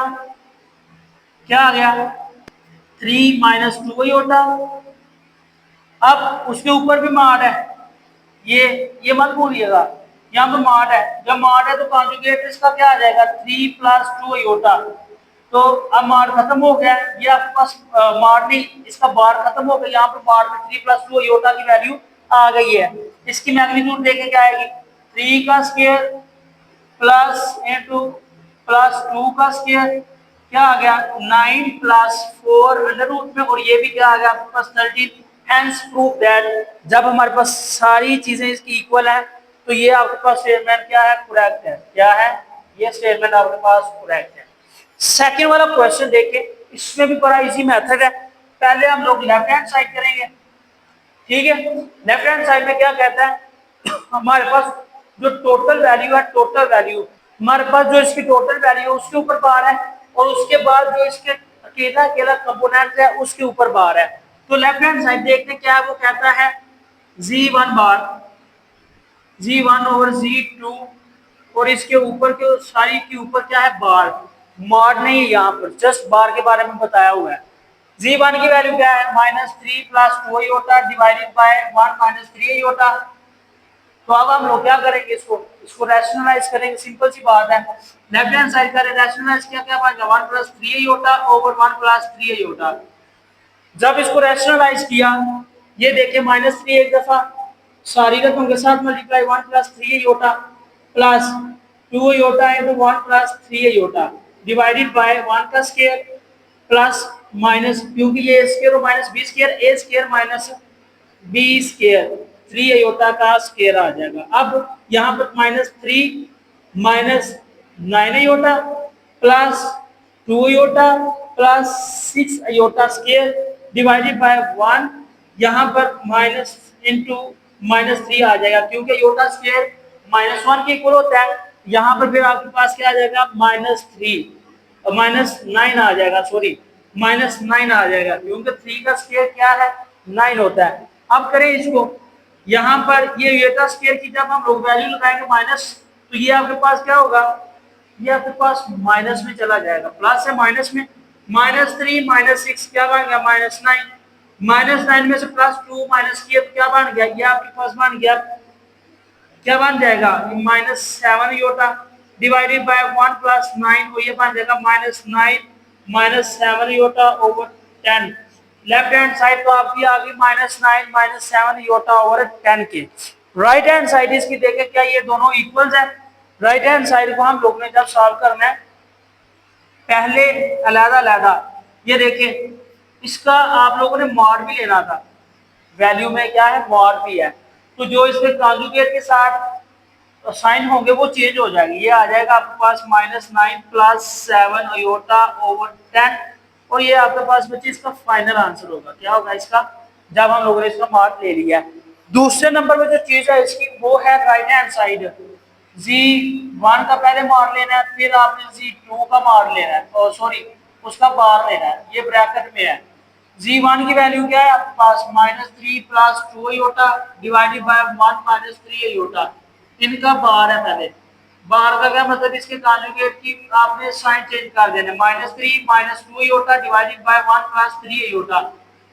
क्या आ गया 3 -2 आयोटा। अब उसके ऊपर भी मॉड है, ये मत भूलिएगा, यहाँ पे मॉड है, जब मॉड है तो कॉन्जुगेट इसका क्या आ जाएगा 3 प्लस 2 आयोटा। तो अब मॉड खत्म हो गया, ये आपके पास मॉड नहीं, इसका बार खत्म हो गया, यहाँ पे मॉड में 3 प्लस 2 आयोटा की वैल्यू आ गई है। इसकी मैग्नीट्यूड देखें क्या आएगी, 3 का स्क्वायर प्लस इंटू प्लस 2 का स्क्वायर, क्या आ गया 9 प्लस 4 अंडर रूट में, और ये भी क्या आ गया आपके पास 13। हेंस प्रूव दैट जब हमारे पास सारी चीजें इसकी इक्वल है तो ये आपके पास स्टेटमेंट क्या है करेक्ट है। क्या है ये स्टेटमेंट आपके पास करेक्ट है। सेकंड वाला क्वेश्चन देखें, इसमें भी बड़ा इजी मेथड है। पहले हम लोग लेफ्ट हैंड साइड करेंगे, ठीक है। लेफ्ट हैंड साइड में क्या कहता है हमारे पास जो टोटल वैल्यू है, टोटल वैल्यू हमारे पास जो इसकी टोटल वैल्यू है उसके ऊपर बार है, और उसके बाद जो इसके अकेला अकेला कंपोनेंट है उसके ऊपर बार है। तो लेफ्ट हैंड साइड देखते हैं क्या है, वो कहता है Z1 बार, Z1 ओवर Z2, और इसके ऊपर के सारी के ऊपर क्या है बार, मॉड नहीं है, यहाँ पर जस्ट बार के बारे में बताया हुआ है। Z1 की वैल्यू क्या है -3 plus 2 iota divided by 1 -3 iota. तो अब हम लोग क्या करेंगे, इसको रैशनलाइज करेंगे, सिंपल सी बात है। लेफ्ट हैंड साइड का रैशनलाइज किया क्या बन गया 1 + 3 आयोटा ओवर 1 + 3 आयोटा। जब इसको रैशनलाइज किया, ये देखिए -3 एक दफा सारी रकम के साथ multiply 1 + 3 iota plus 2 iota into 1 + 3 iota divided by 1 का स्क्वायर प्लस माइनस, क्योंकि ये स्क्वायर और माइनस बी स्क्वायर, ए square minus B square 3 iota का स्क्वायर आ जाएगा। अब यहाँ पर -3 -9 iota plus 2 iota plus 6 iota square divided by 1, यहाँ पर माइनस इंटू -3 आ जाएगा, क्योंकि आयोटा स्क्वायर -1 के इक्वल होता है। यहाँ पर फिर आपके पास क्या आ जाएगा -3 और -9 आ जाएगा, सॉरी -9 आ जाएगा, क्योंकि 3 का स्क्वायर क्या है 9 होता है। अब करें इसको, यहाँ पर ये आयोटा स्क्वायर की जब हम लोग वैल्यू लगाएंगे माइनस, तो ये आपके पास क्या होगा, ये आपके पास माइनस में चला जाएगा, प्लस है माइनस में, -3 -6 क्या बन गया -9, -9 में से +2 माइनस किया तो क्या बन गया, ये आपके पास बन गया, क्या बन जाएगा -7 आयोटा डिवाइडेड बाय 1 + 9, और ये बन जाएगा -9 -7 iota over 10। Left hand side तो आपकी आ गई -9 -7 आयोटा ओवर 10 के। राइट हैंड साइड इसकी देखें क्या ये दोनों इक्वल्स है। राइट हैंड साइड को हम लोग ने जब सॉल्व करना है पहले अलग-अलग, ये देखें इसका आप लोगों ने मॉड भी लेना था, वैल्यू में क्या है मॉड भी है, तो जो इसके कॉन्जुगेट के साथ साइन होंगे वो चेंज हो जाएंगे। ये आ जाएगा आपके पास -9 प्लस 7 अयोटा ओवर 10, और ये आपके पास बच्चे इसका फाइनल आंसर होगा। क्या होगा इसका, जब हम लोगों ने इसका मार्क ले लिया है। दूसरे नंबर पे जो चीज है इसकी वो है राइट हैंड साइड। Z1 का पहले मान लेना है, फिर आपने Z2 का मान लेना है, और सॉरी उसका बार लेना है, ये ब्रैकेट में है। Z1 की वैल्यू क्या है आपके पास, -3 plus 2 iota divided by 1 minus 3 iota. इनका बार है पहले। बार का क्या मतलब, इसके कॉन्जुगेट की आपने साइन चेंज कर देना, -3 minus 2 iota divided by 1 plus 3 iota.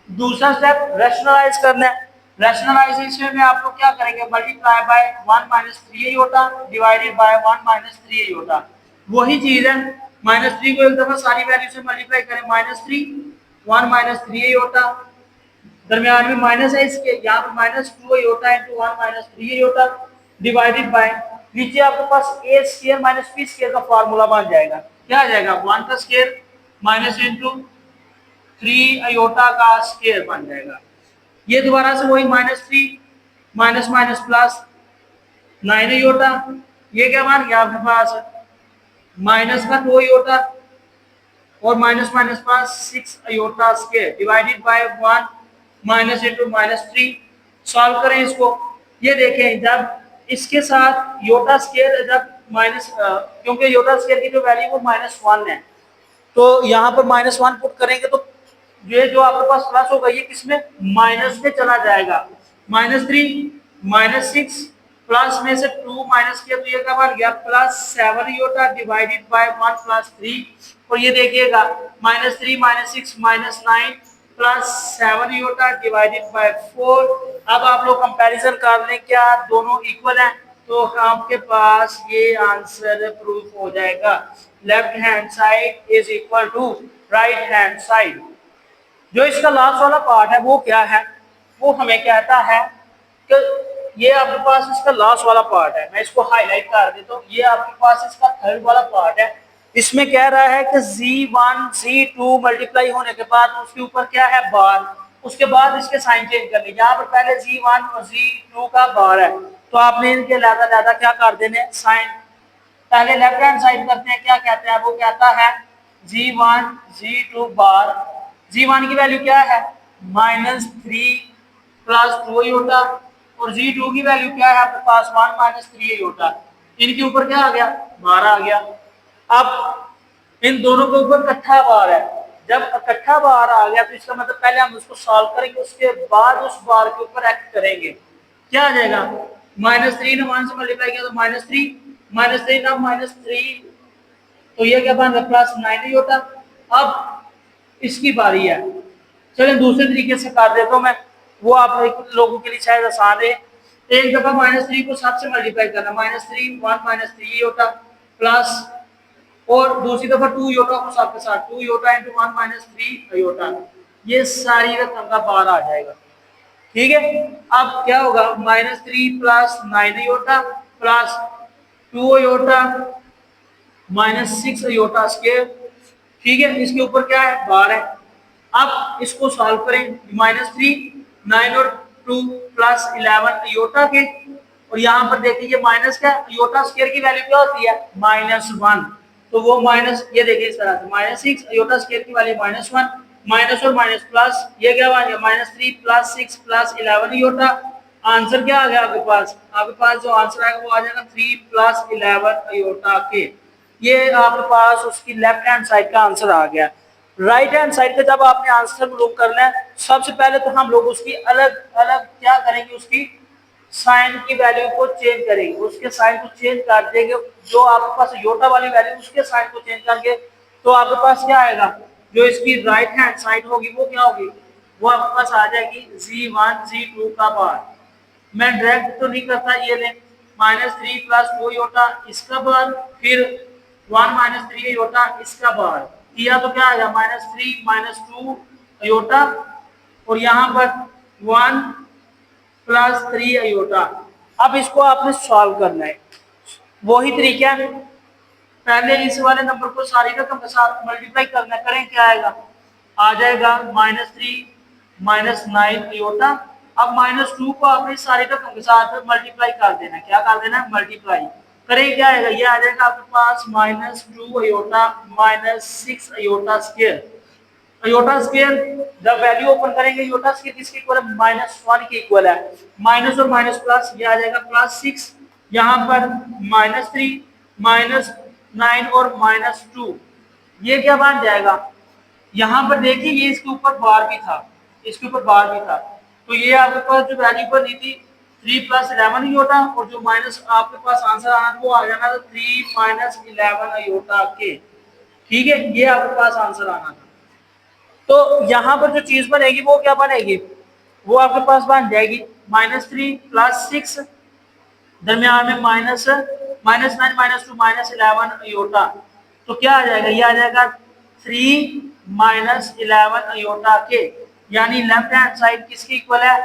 दूसरा स्टेप रैशनलाइज करना है। रैशनलाइजेशन में आप लोग क्या करेंगे, multiply by 1 minus 3 iota divided by 1 minus 3 iota. वही चीज है, -3 को एक दफा सारी वैल्यू से मल्टीप्लाई करें, -3 1 माइनस 3 अयोटा, दरमियान में माइनस है इसके, यहाँ पर -2 iota into 1 minus 3 iota divided by, नीचे आपके पास a square minus b square का फार्मूला बन जाएगा। क्या आ जाएगा, 1 का स्क्वायर माइनस इंटू 3 अयोटा का स्क्वायर बन जाएगा। ये दोबारा से वही -3 माइनस माइनस प्लस 9 अयोटा, ये क्या बन गया आपके पास, माइनस का 2 अयोटा और माइनस माइनस पास 6 iota square divided by 1 minus into -3। Solve करें इसको। ये देखें, जब इसके साथ योटा स्क्वायर जब माइनस, क्योंकि योटा स्क्वायर की जो वैल्यू वो -1 है, तो यहाँ पर -1 पुट करेंगे तो ये जो आपके पास प्लस होगा ये किसमें, माइनस में चला जाएगा। -3 -6 प्लस में से 2 माइनस किया तो ये क्या बन गया, +7 अयोटा डिवाइडेड बाय 1 प्लस 3। और ये देखिएगा -3 -6 -9 +7 अयोटा डिवाइडेड बाय 4। अब आप लोग कंपैरिजन कर लें, क्या दोनों इक्वल हैं, तो आपके पास ये आंसर प्रूफ हो जाएगा। Left hand side is equal to right hand side. जो इसका लास्ट वाला पार्ट है वो क्या है, वो हमें कहता है कि ये आपके पास इसका लास्ट वाला पार्ट है, मैं इसको हाईलाइट कर देता हूँ। ये आपके पास इसका थर्ड वाला पार्ट है। इसमें कह रहा है कि Z1 Z2 मल्टीप्लाई होने के बाद उसके ऊपर क्या है, बार, उसके बाद इसके साइन चेंज करने। यहाँ पर पहले Z1 और Z2 का बार है, तो आपने इनके लादा क्या कर देने, साइन। पहले लेफ्ट हैंड साइड करते हैं, क्या कहते हैं, वो कहता है Z1 Z2 बार। Z1 की वैल्यू क्या है, -3 प्लस 2 अयोटा, और Z2 की वैल्यू क्या है आपके पास, 1 माइनस 3 अयोटा। इनके ऊपर क्या आ गया, बार आ गया। अब इन दोनों के ऊपर इकट्ठा बार है। जब इकट्ठा बार आ गया तो इसका मतलब पहले हम उसको सॉल्व करेंगे, उसके बाद उस बार के ऊपर एक्ट करेंगे। क्या आ जाएगा, -3 ने 1 से मल्टीप्लाई किया तो -3 -3 ना -3, तो ये क्या बन रहा है, +9 अयोटा। अब इसकी बारी है, चलिए दूसरे तरीके से कर देता हूँ मैं, वो आप लोगों के लिए शायद आसान है। एक दफा -3 को 7 से मल्टीप्लाई करना, -3 1 माइनस 3 अयोटा प्लस, और दूसरी दफा 2 अयोटा को 7 के साथ 2 अयोटा इंटू 1 माइनस 3 अयोटा। ये सारी रकम का बार आ जाएगा। ठीक है, अब क्या होगा, -3 plus 9 iota plus 2 iota -6 iota square. ठीक है, इसके ऊपर क्या है, बार है। अब इसको सॉल्व करें, -3 9 और 2 प्लस 11 अयोटा के, और यहाँ पर देखिए ये माइनस क्या, अयोटा स्क्वायर की वैल्यू क्या होती है, -1, तो वो माइनस, ये देखिए इस तरह से -6 अयोटा स्क्वायर की वैल्यू -1, माइनस और माइनस प्लस, ये क्या बन गया, -3 प्लस 6 प्लस 11 अयोटा। आंसर क्या आ गया आपके पास, आपके पास जो आंसर आएगा वो आ जाएगा 3 प्लस 11 अयोटा के। ये आपके पास उसकी लेफ्ट हैंड साइड का आंसर आ गया। राइट हैंड साइड का जब आपने आंसर मालूम करना है, सबसे पहले तो हम लोग उसकी अलग अलग क्या करेंगे, उसकी साइन की वैल्यू को चेंज करेंगे, उसके साइन को चेंज कर देंगे। जो आपके पास योटा वाली वैल्यू उसके साइन को चेंज करके, तो आपके पास क्या आएगा, जो इसकी राइट हैंड साइड होगी वो क्या होगी, वो आपके पास आ जाएगी Z1 Z2 का बार। मैं डायरेक्ट तो नहीं करता, ये ले -3 प्लस 2 अयोटा इसका बार, फिर 1 माइनस 3 अयोटा इसका बार किया तो क्या आएगा, -3 -2 अयोटा, और यहाँ पर 1 प्लस 3 अयोटा। अब इसको आपने सॉल्व करना है, वही तरीका है, पहले इस वाले नंबर को सारी रकम के साथ मल्टीप्लाई करें, क्या आएगा, आ जाएगा -3 -9 अयोटा अब -2 को आपने सारे तत्वों के साथ मल्टीप्लाई कर देना है। क्या कर देना है? मल्टीप्लाई करें, क्या आएगा? ये आ जाएगा आपके पास -2 iota -6 iota square. Iota square the value open करेंगे, अयोटा स्क्वायर किसके इक्वल है? -1 के इक्वल है। माइनस और माइनस प्लस, ये आ जाएगा +6, यहाँ पर -3 -9 और -2, ये क्या बन जाएगा? यहाँ पर देखिए ये इसके ऊपर बार भी था, इसके ऊपर बार भी था, तो ये आपके पास जो वैल्यू बनी थी 3 + 11 अयोटा, और जो माइनस आपके पास आंसर आना वो आ जाना था 3 - 11 अयोटा के। ठीक है, ये आपके पास आंसर आना था। तो यहाँ पर जो चीज बनेगी वो क्या बनेगी? वो आपके पास बन जाएगी -3 + 6, दरमियान में -9 -2 -11 अयोटा। तो क्या आ जाएगा? ये आ जाएगा 3 - 11 अयोटा के, यानी लेफ्ट हैंड साइड किसकी इक्वल है?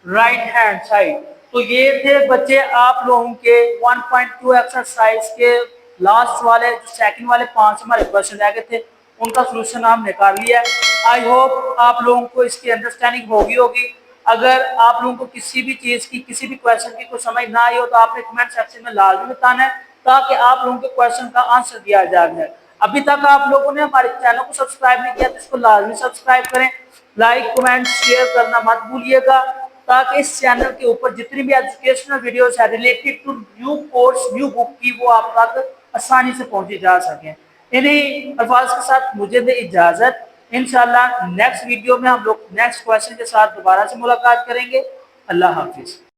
Right hand side. तो ये थे बच्चे आप लोगों के 1.2 एक्सरसाइज के लास्ट वाले सेकंड वाले 5 हमारे क्वेश्चन रह गए थे, उनका सोल्यूशन हम निकाल लिया है। आई होप आप लोगों को इसकी अंडरस्टैंडिंग होगी। अगर आप लोगों को किसी भी चीज की, किसी भी क्वेश्चन की कोई समझ ना आई हो तो आपने कमेंट सेक्शन में लाजमी बताना है, ताकि आप लोगों के क्वेश्चन का आंसर दिया जाए। अभी तक आप लोगों ने हमारे चैनल को सब्सक्राइब नहीं किया तो इसको लाजमी सब्सक्राइब करें, लाइक कमेंट शेयर करना मत भूलिएगा, ताकि इस चैनल के ऊपर जितनी भी एजुकेशनल वीडियोस है related to new course new book की, वो आप तक आसानी से पहुंची जा सके। इन्हीं अल्फाज के साथ मुझे दे इजाजत। इंशाल्लाह नेक्स्ट वीडियो में हम लोग नेक्स्ट क्वेश्चन के साथ दोबारा से मुलाकात करेंगे। अल्लाह हाफिज।